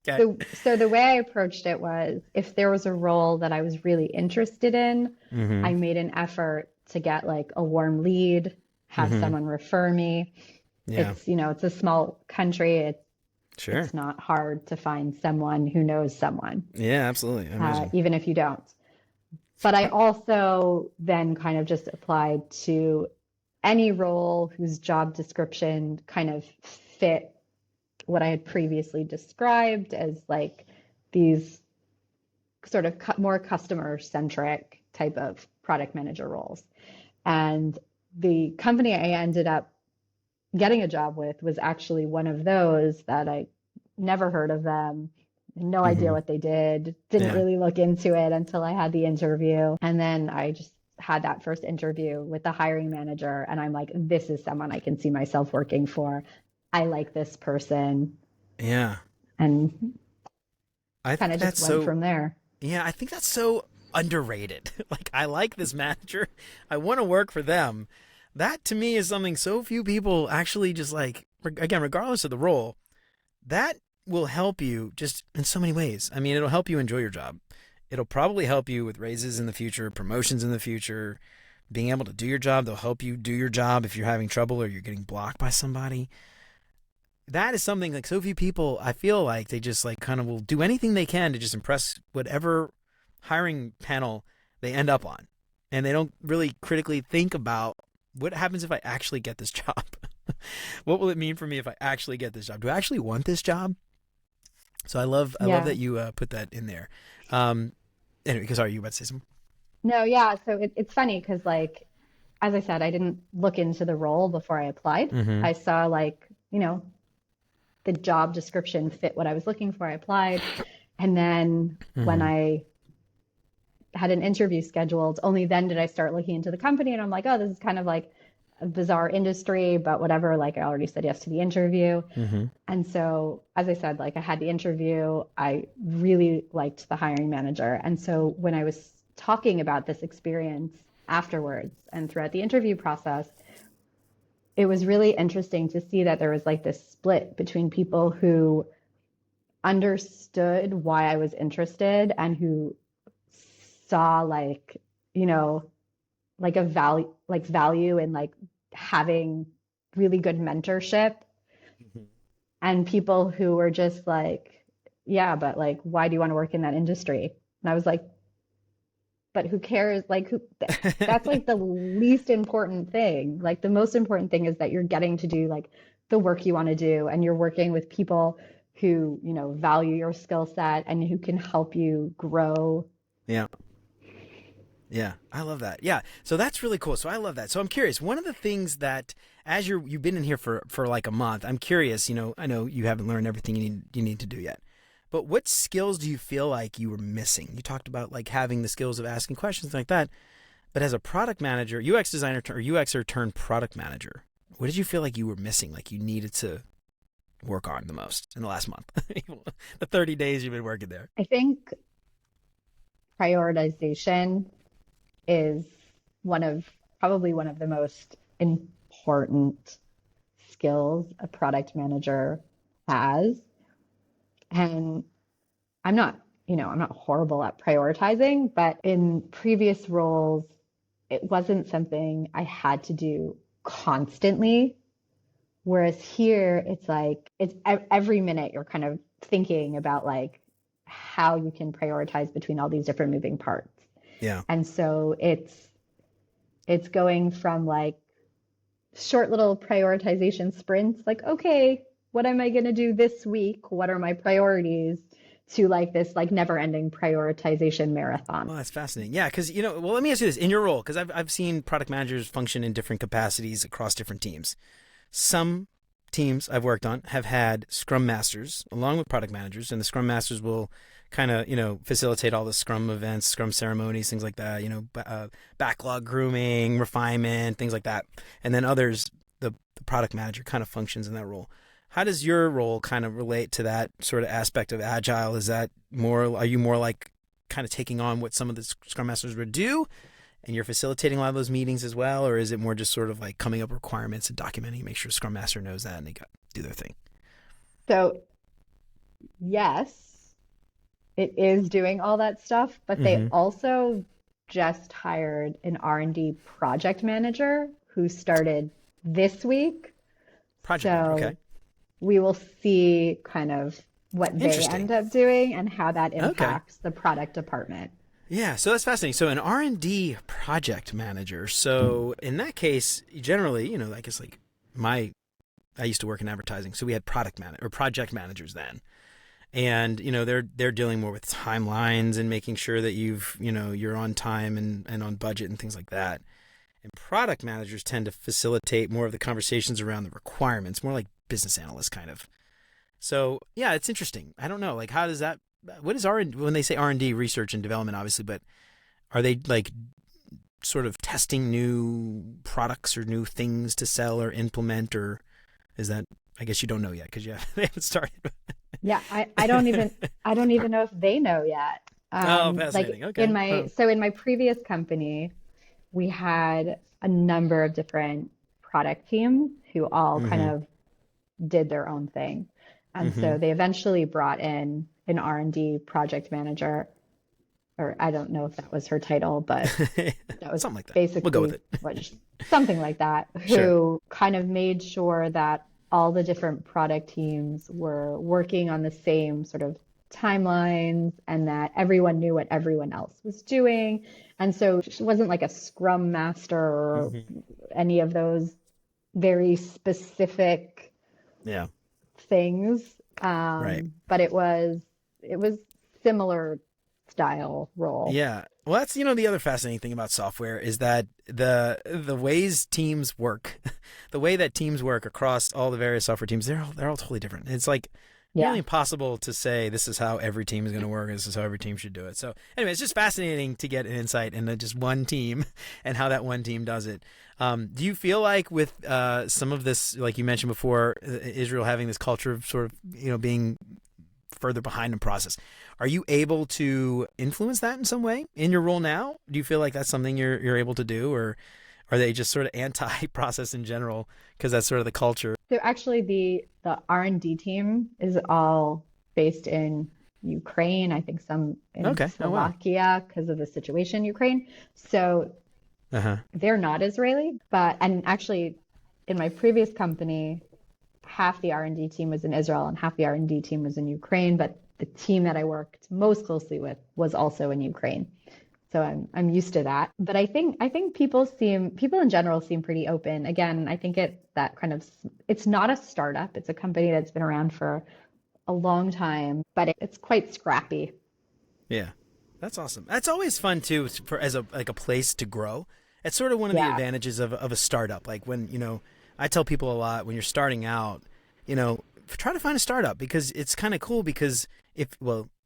Okay. So the way I approached it was if there was a role that I was really interested in, Mm-hmm. I made an effort to get like a warm lead, have Mm-hmm. someone refer me. Yeah. It's a small country. Sure. It's not hard to find someone who knows someone, Yeah. Absolutely. I imagine. even if you don't. But I also then kind of just applied to any role whose job description kind of fit what I had previously described as like these sort of more customer centric type of product manager roles. And the company I ended up getting a job with was actually one of those that I never heard of them, no idea what they did, didn't Yeah. really look into it until I had the interview. And then I just had that first interview with the hiring manager, and I'm like, this is someone I can see myself working for. I like this person. Yeah. And I kind think of just that's went so, from there. yeah, I think that's so underrated. Like, I like this manager. I want to work for them. That to me is something so few people actually just like, again, regardless of the role, that will help you just in so many ways. I mean, it'll help you enjoy your job. It'll probably help you with raises in the future, promotions in the future, being able to do your job. They'll help you do your job if you're having trouble or you're getting blocked by somebody. That is something like so few people, I feel like they just like kind of will do anything they can to just impress whatever hiring panel they end up on. And they don't really critically think about what happens if I actually get this job? What will it mean for me if I actually get this job? Do I actually want this job? So I love that you put that in there. Anyway, because are you about to say something? No, yeah. So it's funny because, like, as I said, I didn't look into the role before I applied. Mm-hmm. I saw, like, the job description fit what I was looking for. I applied. And then when I had an interview scheduled, only then did I start looking into the company. And I'm like, oh, this is kind of like a bizarre industry, but whatever. Like, I already said yes to the interview. And so, as I said, like, I had the interview. I really liked the hiring manager. And so when I was talking about this experience afterwards and throughout the interview process, it was really interesting to see that there was like this split between people who understood why I was interested and who saw like, like a value in like having really good mentorship, and people who were just like, yeah, but like, why do you want to work in that industry? And I was like, but who cares? Like, that's like the least important thing. Like, the most important thing is that you're getting to do like the work you want to do, and you're working with people who, value your skill set and who can help you grow. Yeah. Yeah, I love that. Yeah, so that's really cool. So I love that. So I'm curious. One of the things that, as you've been in here for like a month, I'm curious. I know you haven't learned everything you need to do yet, but what skills do you feel like you were missing? You talked about like having the skills of asking questions like that, but as a product manager, UX designer or UXer turned product manager, what did you feel like you were missing? Like you needed to work on the most in the last month, the 30 days you've been working there. I think prioritization is probably one of the most important skills a product manager has. And I'm not horrible at prioritizing, but in previous roles, it wasn't something I had to do constantly. Whereas here, it's like, it's every minute you're kind of thinking about like how you can prioritize between all these different moving parts. Yeah. And so it's going from like short little prioritization sprints, like, okay, what am I going to do this week? What are my priorities? To like this like never ending prioritization marathon. Well, that's fascinating. Yeah. Cause well, let me ask you this in your role, cause I've seen product managers function in different capacities across different teams. Some teams I've worked on have had scrum masters along with product managers, and the scrum masters will kind of, facilitate all the scrum events, scrum ceremonies, things like that, backlog grooming, refinement, things like that. And then others, the product manager kind of functions in that role. How does your role kind of relate to that sort of aspect of agile? Are you more like kind of taking on what some of the scrum masters would do and you're facilitating a lot of those meetings as well? Or is it more just sort of like coming up with requirements and documenting, make sure scrum master knows that and they do their thing? So yes, it is doing all that stuff, but they also just hired an R&D project manager who started this week. Okay. We will see kind of what they end up doing and how that impacts the product department. Yeah, so that's fascinating. So an R&D project manager. So in that case, generally, I guess like I used to work in advertising, so we had project managers then. and they're dealing more with timelines and making sure that you're on time and on budget and things like that. And product managers tend to facilitate more of the conversations around the requirements, more like business analysts kind of. So yeah, it's interesting. I don't know, like how does that? What is R when they say R&D, research and development, obviously, but are they like sort of testing new products or new things to sell or implement, or is that? I guess you don't know yet because they haven't started. Yeah, I don't even know if they know yet. Oh, Like fascinating. Okay. Oh. in my previous company, we had a number of different product teams who all kind Mm-hmm. of did their own thing. And Mm-hmm. so they eventually brought in an R&D project manager, or I don't know if that was her title, but that was Something like that. We'll go with basically it. what, something like that, Sure. who kind of made sure that all the different product teams were working on the same sort of timelines and that everyone knew what everyone else was doing. And so she wasn't like a scrum master or Mm-hmm. any of those very specific Yeah. things. Right. But it was similar style role. Yeah. Well, that's the other fascinating thing about software is that the ways teams work, the way that teams work across all the various software teams, they're all totally different. It's like nearly Yeah. impossible to say this is how every team is going to work. This is how every team should do it. So anyway, it's just fascinating to get an insight into just one team and how that one team does it. Do you feel like with some of this, like you mentioned before, Israel having this culture of sort of being further behind in process, are you able to influence that in some way in your role now? Do you feel like that's something you're able to do, or are they just sort of anti-process in general because that's sort of the culture? So actually the R&D team is all based in Ukraine, I think some in Okay. Oh wow. Slovakia because of the situation in Ukraine. So Uh huh. they're not Israeli, and actually in my previous company, half the R&D team was in Israel and half the R&D team was in Ukraine, but the team that I worked most closely with was also in Ukraine. So I'm used to that. But I think people in general seem pretty open. Again, I think it's not a startup. It's a company that's been around for a long time, but it's quite scrappy. Yeah, that's awesome. That's always fun too, for as a place to grow. It's sort of one of the Yeah. advantages of a startup. Like when I tell people a lot when you're starting out, try to find a startup because it's kind of cool because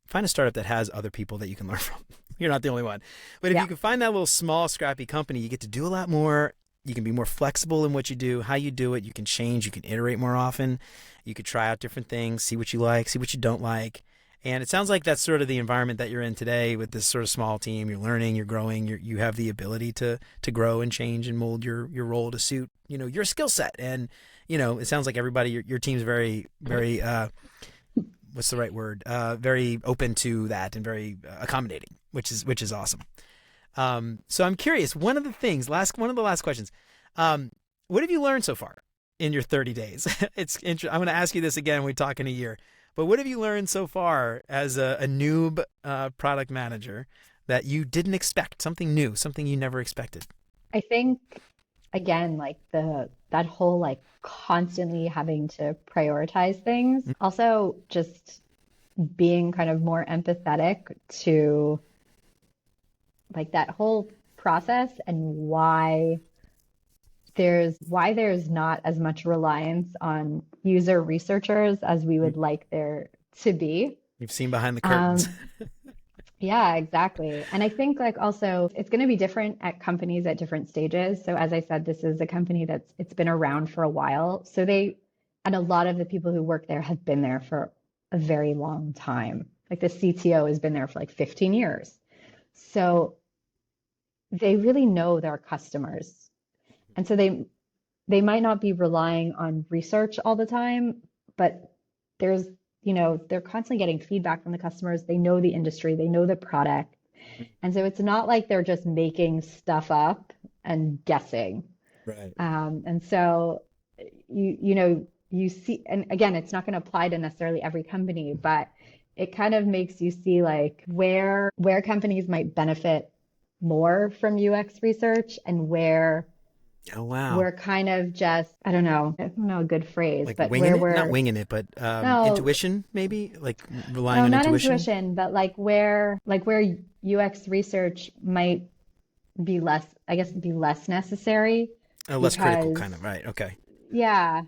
find a startup that has other people that you can learn from. You're not the only one. But if Yeah. you can find that little small scrappy company, you get to do a lot more. You can be more flexible in what you do, how you do it. You can change, you can iterate more often. You could try out different things, see what you like, see what you don't like. And it sounds like that's sort of the environment that you're in today with this sort of small team. You're learning, you're growing, you have the ability to grow and change and mold your role to suit, your skill set. And, it sounds like everybody, your team's very, very, what's the right word? Very open to that and very accommodating, which is awesome. So I'm curious. One of the last questions. What have you learned so far in your 30 days? I'm going to ask you this again when we talk in a year. But what have you learned so far as a noob product manager that you didn't expect? Something new, something you never expected. I think again, like the that whole like constantly having to prioritize things. Also just being kind of more empathetic to like that whole process and why there's not as much reliance on user researchers as we would like there to be. You've seen behind the curtains. Um, yeah, exactly. And I think like also it's going to be different at companies at different stages. So as I said, this is a company it's been around for a while. And a lot of the people who work there have been there for a very long time. Like the CTO has been there for like 15 years. So they really know their customers. And so they might not be relying on research all the time, but there's, they're constantly getting feedback from the customers. They know the industry, they know the product. And so it's not like they're just making stuff up and guessing. Right. And so you see, and again, it's not going to apply to necessarily every company, but it kind of makes you see like where companies might benefit more from UX research and where Oh, wow. We're kind of just, I don't know a good phrase, Like but winging where it? Not we're, winging it, but no, intuition, maybe? Like relying no, on not intuition? intuition, but like where UX research might be less, I guess, be less necessary Less critical, because, kind of, right? Okay. yeah,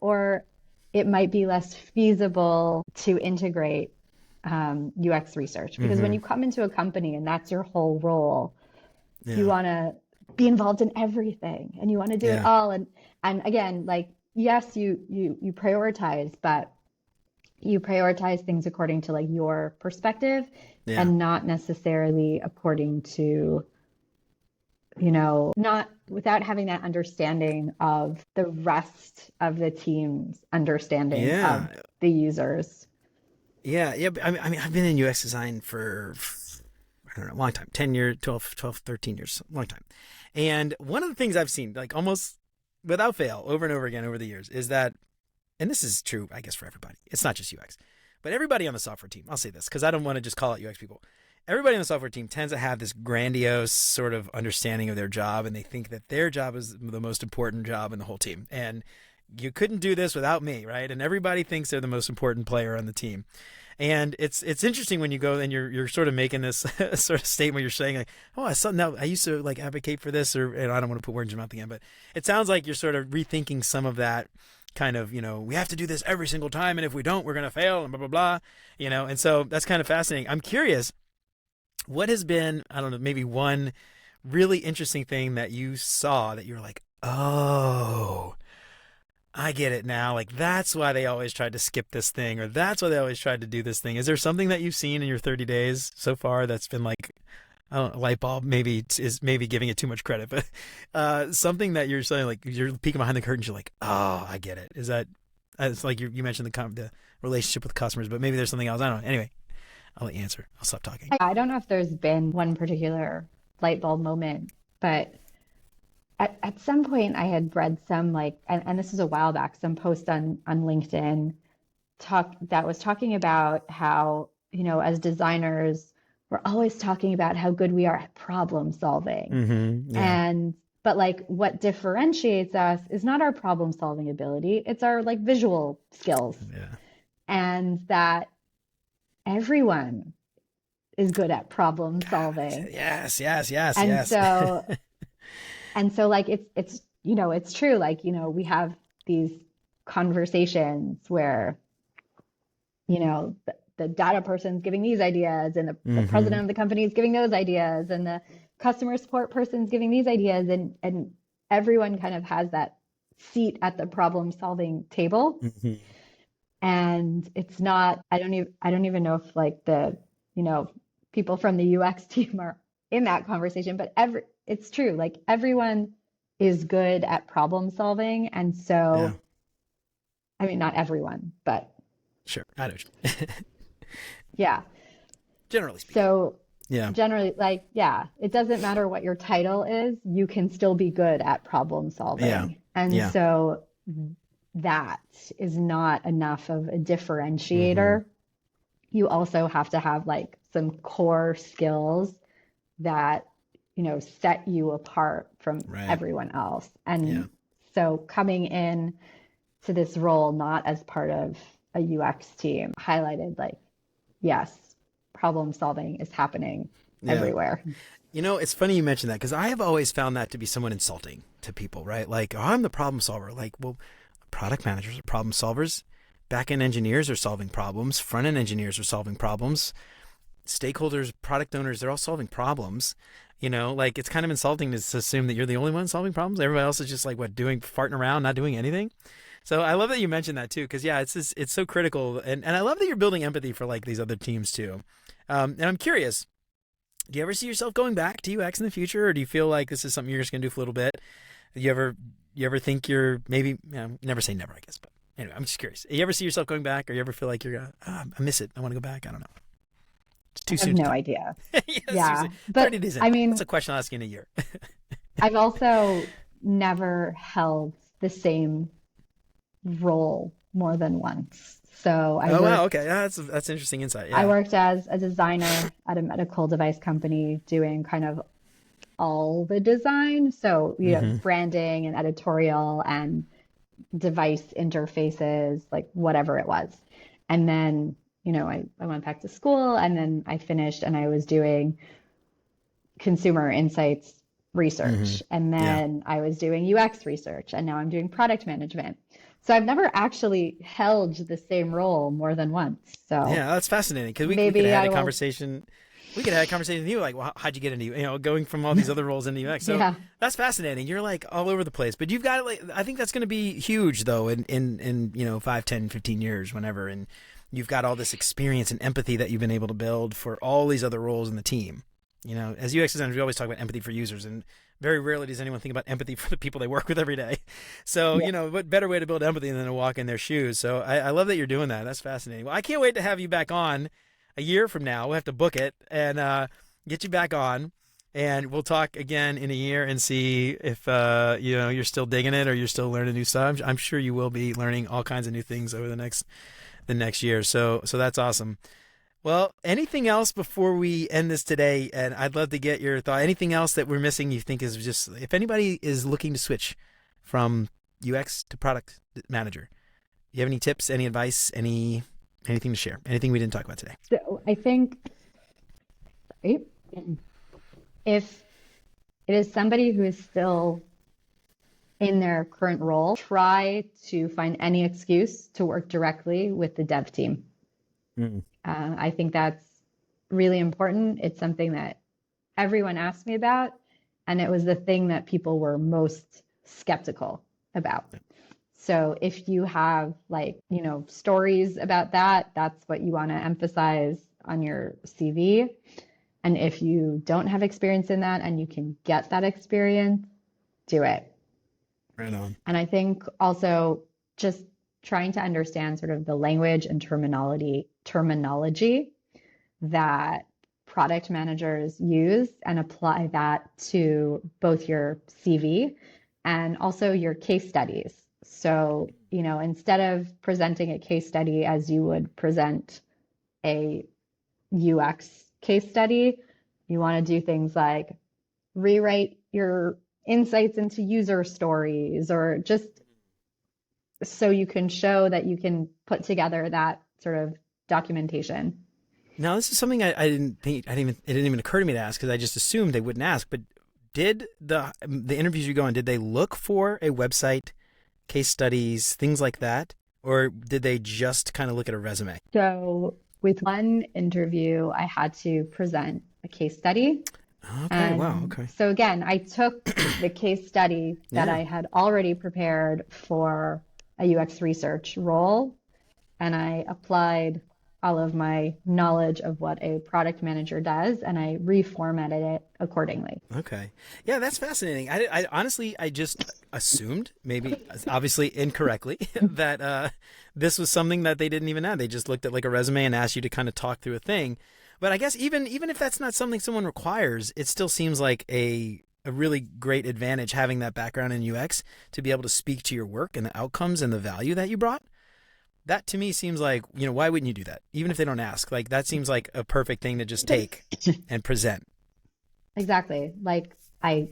or it might be less feasible to integrate UX research because when Mm-hmm. you come into a company and that's your whole role, you Yeah. want to be involved in everything and you want to do it Yeah. all. And again, like, yes, you prioritize, but you prioritize things according to like your perspective Yeah. and not necessarily according to, you know, not without having that understanding of the rest of the team's understanding of Yeah. the users. Yeah. Yeah. I mean, I've been in UX design for, I don't know, a long time, 10 years, 12, 13 years, long time. And one of the things I've seen, like almost without fail, over and over again over the years, is that, and this is true, I guess, for everybody. It's not just UX, but everybody on the software team. I'll say this because I don't want to just call out UX people. Everybody on the software team tends to have this grandiose sort of understanding of their job, and they think that their job is the most important job in the whole team. And you couldn't do this without me, right? And everybody thinks they're the most important player on the team. And it's interesting when you go and you're sort of making this sort of statement. You're saying like, oh, I saw now I used to like advocate for this, or and I don't want to put words in your mouth again, but it sounds like you're sort of rethinking some of that kind of, we have to do this every single time, and if we don't, we're gonna fail, and blah blah blah, And so that's kind of fascinating. I'm curious, what has been, I don't know, maybe one really interesting thing that you saw that you're like, oh, I get it now. Like that's why they always tried to skip this thing, or that's why they always tried to do this thing. Is there something that you've seen in your 30 days so far that's been like, I don't know, light bulb maybe is maybe giving it too much credit, but something that you're saying like you're peeking behind the curtains, you're like, oh, I get it. Is that it's like you mentioned the relationship with customers, but maybe there's something else. I don't know. Anyway, I'll let you answer. I'll stop talking. I don't know if there's been one particular light bulb moment, but at some point I had read some like, and this is a while back, some post on LinkedIn that was talking about how, as designers, we're always talking about how good we are at problem solving. Mm-hmm. Yeah. And but like what differentiates us is not our problem solving ability, it's our like visual skills. Yeah. And that everyone is good at problem God, solving. yes, yes, yes, And yes. so like it's it's true, like, we have these conversations where, the data person's giving these ideas and the Mm-hmm. president of the company is giving those ideas and the customer support person's giving these ideas, and everyone kind of has that seat at the problem solving table. Mm-hmm. And it's not, I don't even know if like the, people from the UX team are in that conversation, but it's true. Like everyone is good at problem solving. And Yeah. so, I mean, not everyone, but Sure. I know. yeah. Generally speaking. So Yeah. generally, like, yeah, it doesn't matter what your title is, you can still be good at problem Yeah. solving. And Yeah. so that is not enough of a Mm-hmm. differentiator. You also have to have like some core skills that, set you apart from Right. everyone else. Yeah. And so coming in to this role, not as part of a UX team, highlighted like, yes, problem solving is happening Yeah. everywhere. It's funny you mentioned that because I have always found that to be somewhat insulting to people, right? Like, oh, I'm the problem solver. Like, well, product managers are problem solvers. Back end engineers are solving problems. Front end engineers are solving problems. Stakeholders, product owners, they're all solving problems. Like it's kind of insulting to assume that you're the only one solving problems. Everybody else is just like farting around, not doing anything. So I love that you mentioned that too, because yeah, it's so critical, and I love that you're building empathy for like these other teams too. And I'm curious, do you ever see yourself going back to UX in the future, or do you feel like this is something you're just gonna do for a little bit? You ever think you're maybe, never say never, I guess, but anyway, I'm just curious. You ever see yourself going back, or you ever feel like you're gonna, I miss it, I want to go back? I don't know. It's I too have soon to no tell. idea. Yeah, Yeah. seriously, 30 But days in. I That's mean, a question I'll ask you in a year. I've also never held the same role more than once. So Oh wow, okay, yeah, that's interesting insight. I Yeah. worked as a designer at a medical device company doing kind of all the design. So, Mm-hmm. branding and editorial and device interfaces, like whatever it was. And then, I went back to school and then I finished and I was doing consumer insights Mm-hmm. research. And Yeah. then I was doing UX research and now I'm doing product management. So I've never actually held the same role more than once. So Yeah, that's fascinating because we could have maybe had I a will, conversation. We could have had a conversation with you, like, well, how'd you get into, going from all these other roles into UX. So yeah. that's fascinating. You're like all over the place, but you've got, like, I think that's going to be huge though in 5, 10, 15 years, whenever. And you've got all this experience and empathy that you've been able to build for all these other roles in the team. As UX designers, we always talk about empathy for users, and very rarely does anyone think about empathy for the people they work with every day. So, Yeah. what better way to build empathy than to walk in their shoes? So I love that you're doing that. That's fascinating. Well, I can't wait to have you back on a year from now. We'll have to book it and get you back on, and we'll talk again in a year and see if you're still digging it or you're still learning new stuff. I'm sure you will be learning all kinds of new things over the next year. So that's awesome. Well, anything else before we end this today? And I'd love to get your thought. Anything else that we're missing you think is just, if anybody is looking to switch from UX to product manager, you have any tips, any advice, anything to share? Anything we didn't talk about today? So I think, right, if it is somebody who is still in their current role, try to find any excuse to work directly with the dev team. Mm. I think that's really important. It's something that everyone asked me about, and it was the thing that people were most skeptical about. So if you have stories about that, that's what you want to emphasize on your CV. And if you don't have experience in that and you can get that experience, do it. Right on. And I think also just trying to understand sort of the language and terminology that product managers use and apply that to both your CV and also your case studies. So, instead of presenting a case study as you would present a UX case study, you want to do things like rewrite your insights into user stories, or just so you can show that you can put together that sort of documentation. Now, this is something I didn't think, it didn't even occur to me to ask because I just assumed they wouldn't ask. But did the interviews you go on, did they look for a website, case studies, things like that? Or did they just kind of look at a resume? So with one interview, I had to present a case study. Okay, wow, And okay. so again, I took the case study that Yeah. I had already prepared for a UX research role, and I applied all of my knowledge of what a product manager does, and I reformatted it accordingly. Okay. Yeah, that's fascinating. I honestly, I just assumed, maybe obviously incorrectly, that this was something that they didn't even have. They just looked at like a resume and asked you to kind of talk through a thing. But I guess even if that's not something someone requires, it still seems like a really great advantage having that background in UX to be able to speak to your work and the outcomes and the value that you brought. That to me seems like, why wouldn't you do that? Even if they don't ask, like that seems like a perfect thing to just take and present. Exactly. Like I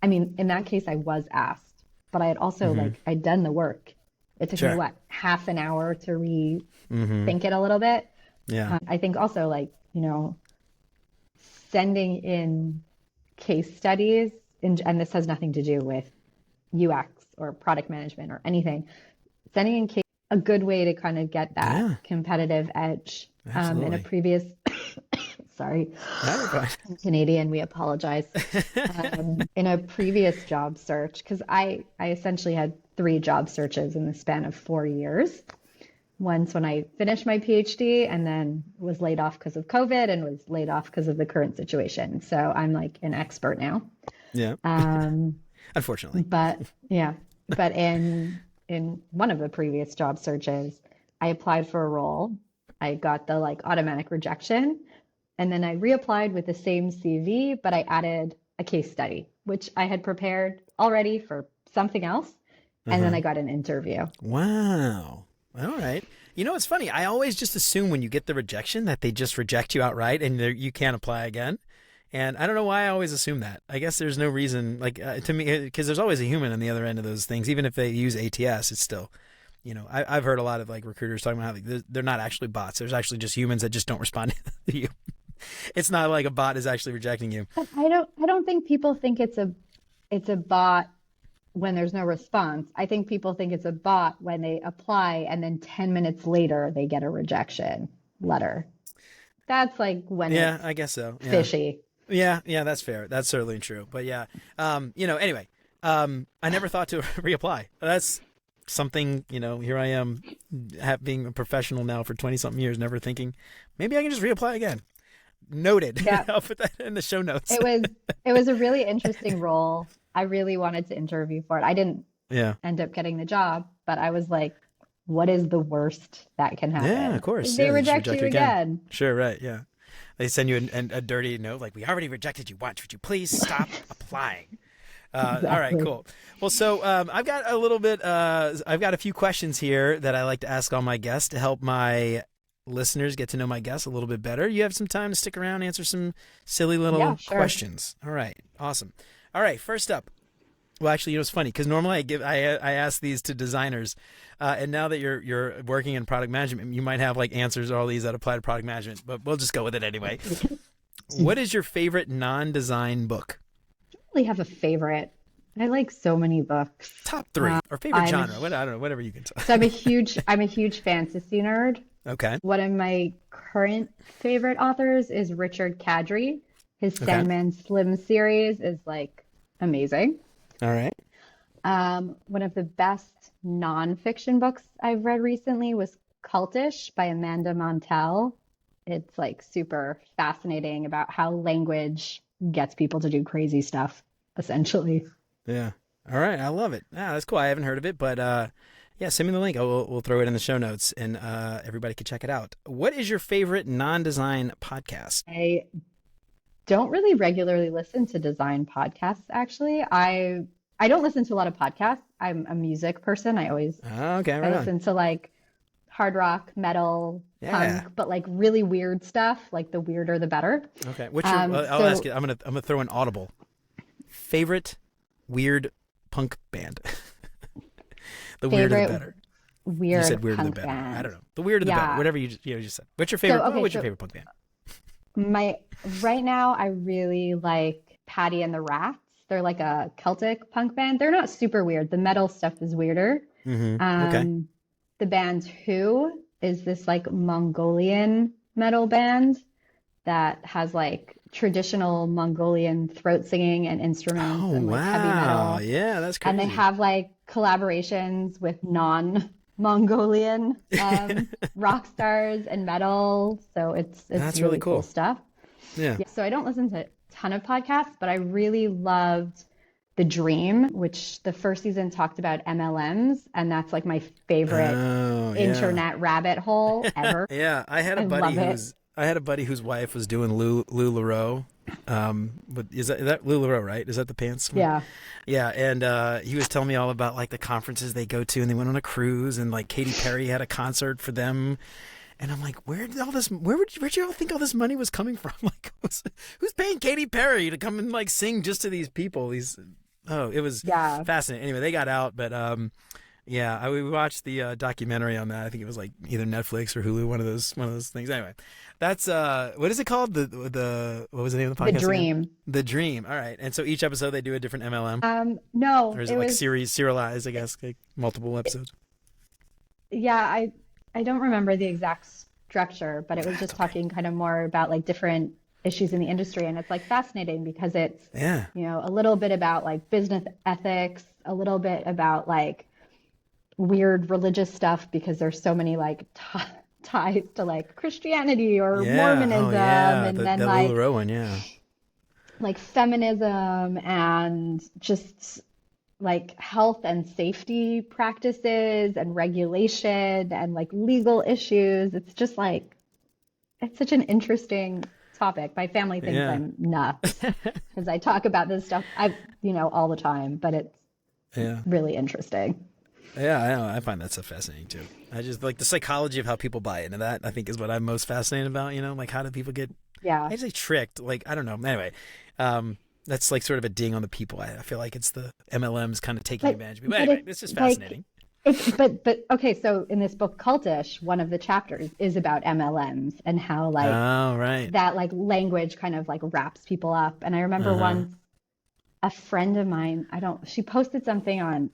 mean, in that case, I was asked, but I had also Mm-hmm. I'd done the work. It took me Sure. what, half an hour to rethink Mm-hmm. it a little bit. Yeah. I think also sending in case studies, and this has nothing to do with UX or product management or anything. Sending in case a good way to kind of get that Yeah. competitive edge. In a Absolutely. previous, sorry, Yeah, you're fine. I'm Canadian, we apologize. In a previous job search, because I essentially had 3 job searches in the span of 4 years. Once when I finished my PhD and then was laid off because of COVID and was laid off because of the current situation. So I'm like an expert now. Yeah. Um, Unfortunately. but yeah, but in one of the previous job searches, I applied for a role. I got the automatic rejection, and then I reapplied with the same CV, but I added a case study, which I had prepared already for something else, and then Uh-huh. I got an interview. Wow. All right. It's funny. I always just assume when you get the rejection that they just reject you outright and you can't apply again. And I don't know why I always assume that. I guess there's no reason, like to me, because there's always a human on the other end of those things. Even if they use ATS, it's still, I've heard a lot of like recruiters talking about how they're not actually bots. There's actually just humans that just don't respond to you. It's not like a bot is actually rejecting you. But I don't think people think it's a bot when there's no response. I think people think it's a bot when they apply and then 10 minutes later they get a rejection letter. That's like when it's I guess so. Yeah. fishy. Yeah, that's fair. That's certainly true. But yeah, anyway, I never thought to reapply. That's something, here I am being a professional now for 20 something years, never thinking maybe I can just reapply again. Noted. Yeah. I'll put that in the show notes. It was a really interesting role. I really wanted to interview for it. I didn't end up getting the job, but I was like, what is the worst that can happen? Yeah, of course. They reject you again. Sure, right, yeah. They send you a dirty note like, we already rejected you once. Would you please stop applying? Exactly. All right, cool. Well, so I've got I've got a few questions here that I like to ask all my guests to help my listeners get to know my guests a little bit better. You have some time to stick around and answer some silly little questions. All right, awesome. All right, first up. Well, actually, it's funny because normally I ask these to designers, and now that you're working in product management, you might have like answers to all these that apply to product management. But we'll just go with it anyway. What is your favorite non-design book? I don't really have a favorite. I like so many books. Top 3 or favorite genre? I don't know, whatever you can tell. So I'm a huge fantasy nerd. Okay. One of my current favorite authors is Richard Kadrey. His Sandman Slim series is like amazing. All right. One of the best nonfiction books I've read recently was Cultish by Amanda Montell. It's like super fascinating about how language gets people to do crazy stuff, essentially. Yeah. All right. I love it. Yeah, that's cool. I haven't heard of it, but send me the link. We'll throw it in the show notes and everybody can check it out. What is your favorite non-design podcast? I don't really regularly listen to design podcasts, actually. I don't listen to a lot of podcasts. I'm a music person. I listen to like hard rock, metal, punk, but like really weird stuff. Like the weirder the better. Okay. I'll ask you. I'm gonna throw an audible. Favorite weird punk band. The weirder the better. Weird. You said weirder the better. Band. I don't know. The weirder the better. Whatever you just said. What's your favorite? What's your favorite punk band? Right now, I really like Patty and the Rats. They're like a Celtic punk band. They're not super weird. The metal stuff is weirder. Mm-hmm. The band Who is this like Mongolian metal band that has like traditional Mongolian throat singing and instruments and like heavy metal. Yeah, that's crazy. And they have like collaborations with non-Mongolian rock stars and metal. So it's that's really cool stuff. Yeah. So I don't listen to a ton of podcasts, but I really loved The Dream, which the first season talked about MLMs, and that's like my favorite internet rabbit hole ever. Yeah, I had a buddy whose wife was doing LuLaRoe. But is that LuLaRoe, right? Is that the pants one? Yeah. And he was telling me all about like the conferences they go to, and they went on a cruise, and like Katy Perry had a concert for them. And I'm like, where'd you all think all this money was coming from? Like, who's paying Katy Perry to come and like sing just to these people? It was fascinating. Anyway, they got out, but we watched the documentary on that. I think it was like either Netflix or Hulu, one of those things. Anyway, that's what is it called? The what was the name of the podcast? The Dream. Again? The Dream. All right. And so each episode they do a different MLM. No. Or is it like serialized? I guess like multiple episodes. Yeah, I don't remember the exact structure, but it was just talking kind of more about like different issues in the industry, and it's like fascinating because it's a little bit about like business ethics, a little bit about like weird religious stuff because there's so many like ties to like Christianity or Mormonism, and then the like LuLaRoe one, like feminism and just like health and safety practices and regulation and like legal issues. It's just like, it's such an interesting topic. My family thinks I'm nuts because I talk about this stuff all the time, but it's really interesting. Yeah, I know. I find that stuff fascinating too. I just like the psychology of how people buy into that. I think is what I'm most fascinated about. Like how do people get Yeah. I say tricked. Like, I don't know. Anyway, that's like sort of a ding on the people. I feel like it's the MLMs kind of taking advantage of me. But anyway, it's just fascinating. But okay, so in this book Cultish, one of the chapters is about MLMs and how like that like language kind of like wraps people up. And I remember once a friend of mine, she posted something on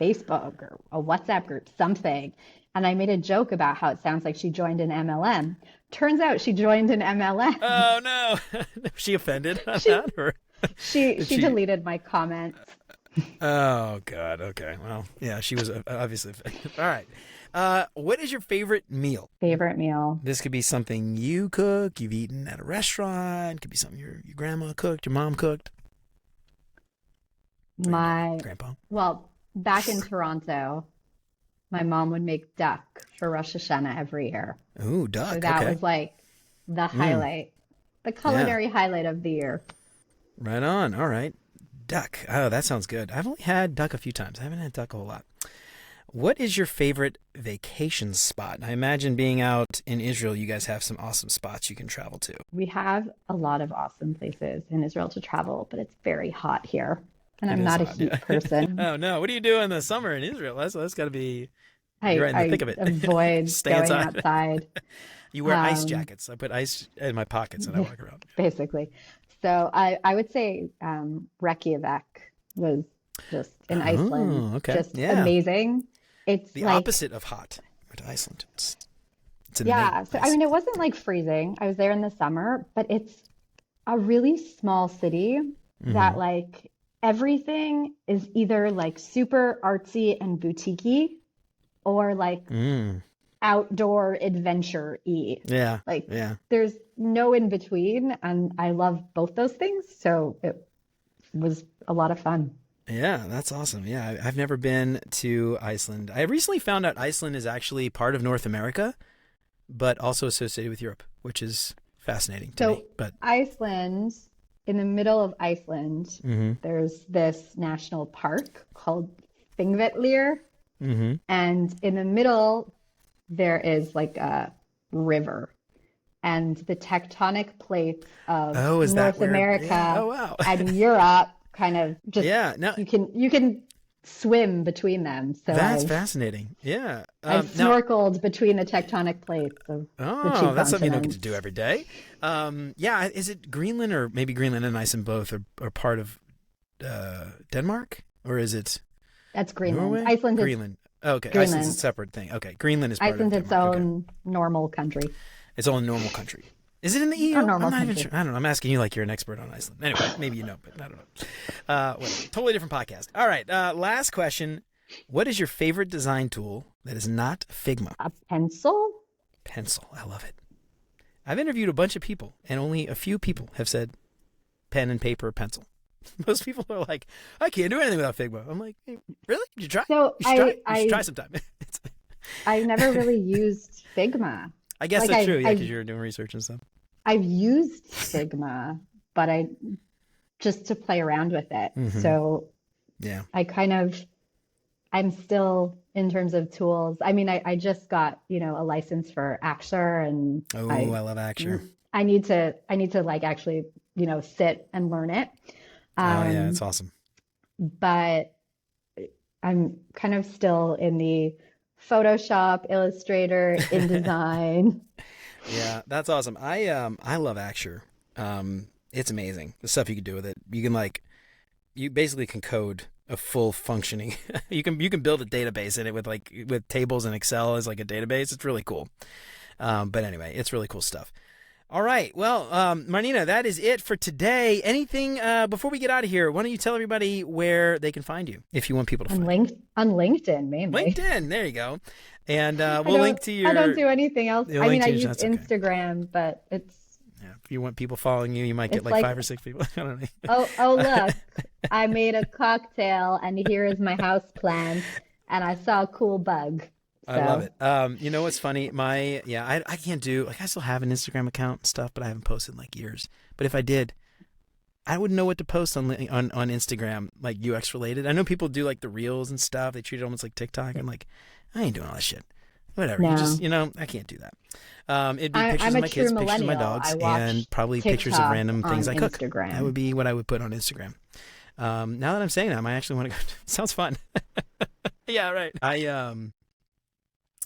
Facebook or a WhatsApp group, something, and I made a joke about how it sounds like she joined an MLM. Turns out she joined an MLM. Oh no. Was she offended on that, or she deleted my comments. Oh God. Okay. Well, yeah, she was obviously. All right. What is your favorite meal? Favorite meal. This could be something you cook, you've eaten at a restaurant. It could be something your grandma cooked, your mom cooked. Grandpa. Well, back in Toronto, my mom would make duck for Rosh Hashanah every year. Ooh, duck. So that was like the highlight, the culinary highlight of the year. Right on. All right. Duck. Oh, that sounds good. I've only had duck a few times. I haven't had duck a whole lot. What is your favorite vacation spot? I imagine being out in Israel, you guys have some awesome spots you can travel to. We have a lot of awesome places in Israel to travel, but it's very hot here. And I'm not a heat person. Oh, no. What do you do in the summer in Israel? That's got to be... I right in the thick of it. Avoid going outside. You wear ice jackets. I put ice in my pockets and I walk around. Basically. So I would say Reykjavik was just in Iceland. Okay. Just amazing. It's the opposite of hot. I went to Iceland. It's so I mean, it wasn't like freezing. I was there in the summer, but it's a really small city that like everything is either like super artsy and boutique-y or like outdoor adventure-y. Yeah. Like there's no in between, and I love both those things. So it was a lot of fun. Yeah, that's awesome. Yeah, I've never been to Iceland. I recently found out Iceland is actually part of North America, but also associated with Europe, which is fascinating to me. But Iceland, in the middle of Iceland, there's this national park called Thingvellir. And in the middle, there is like a river. And the tectonic plates of North America and Europe kind of just you can swim between them. So that's fascinating. Yeah, I've snorkeled between the tectonic plates of the two that's something you don't get to do every day. Is it Greenland, or maybe Greenland and Iceland both are part of Denmark, or is it? That's Greenland. Norway? Iceland. Greenland. Okay, Greenland. Iceland's a separate thing. Okay, Greenland is part Iceland's of Denmark. its own normal country. Its own normal country. Is it in the EU? I'm not even sure. I don't know. I'm asking you like you're an expert on Iceland. Anyway, maybe you know, but I don't know. Totally different podcast. All right. Last question. What is your favorite design tool that is not Figma? A pencil? Pencil. I love it. I've interviewed a bunch of people, and only a few people have said pen and paper or pencil. Most people are like, I can't do anything without Figma. I'm like, hey, really? You try? So you should try sometime. I never really used Figma. I guess that's true. Yeah, because you were doing research and stuff. I've used Figma, but just to play around with it. So yeah, I'm still in terms of tools. I mean, I just got, a license for Axure, and I love Axure. I need to like actually, sit and learn it. Yeah, it's awesome. But I'm kind of still in the Photoshop, Illustrator, InDesign. Yeah, that's awesome. I love Axure. It's amazing the stuff you can do with it. You can you basically can code a full functioning. you can build a database in it with tables and Excel as like a database. It's really cool. But anyway, it's really cool stuff. All right. Well, Marnina, that is it for today. Anything before we get out of here? Why don't you tell everybody where they can find you if you want people to find you? On LinkedIn, mainly. LinkedIn. There you go. And we'll link to your... I don't do anything else. I mean, I use Instagram, but it's... Yeah, if you want people following you, you might get like 5 or 6 people. I don't know. Oh, look. I made a cocktail, and here is my house plan, and I saw a cool bug. So. I love it. You know what's funny? I can't do, I still have an Instagram account and stuff, but I haven't posted in like years. But if I did, I wouldn't know what to post on Instagram, like UX related. I know people do like the reels and stuff. They treat it almost like TikTok. I'm like, I ain't doing all that shit. Whatever. You just, No. I can't do that. It'd be pictures I'm of a my true kids, pictures of my millennial. dogs, I and watch probably pictures of TikTok random on things I cook. That Instagram. would be what I would put on Instagram. Now that I'm saying that, I actually want to go. Sounds fun. Yeah, right.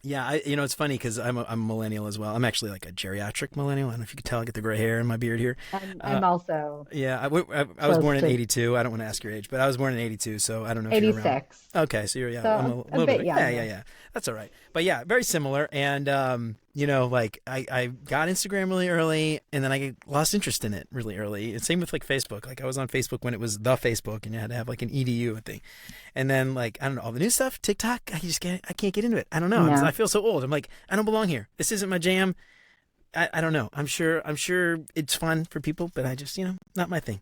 It's funny because I'm a millennial as well. I'm actually like a geriatric millennial. I don't know if you could tell. I get the gray hair in my beard here. I'm also Yeah, I was close born in to '82. I don't want to ask your age, but I was born in '82, so I don't know if you're around. 86, Okay, so you're so I'm a a little bit bit. younger. Yeah. That's all right. But yeah, very similar. And like I got Instagram really early, and then I lost interest in it really early. And same with like Facebook. Like I was on Facebook when it was the Facebook, and you had to have like an edu thing. And then like I don't know, all the new stuff, TikTok. I can't get into it. I don't know. No. I feel so old. I'm like I don't belong here. This isn't my jam. I don't know. I'm sure it's fun for people, but I just not my thing.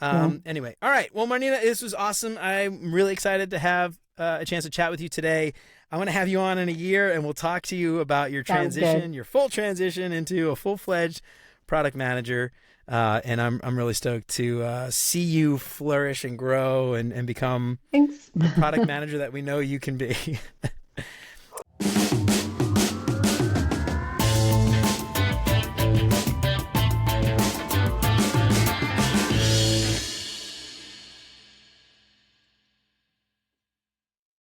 Anyway, all right. Well, Marnina, this was awesome. I'm really excited to have a chance to chat with you today. I want to have you on in a year, and we'll talk to you about your transition, your full transition into a full-fledged product manager. And I'm really stoked to see you flourish and grow and become Thanks. the product manager that we know you can be.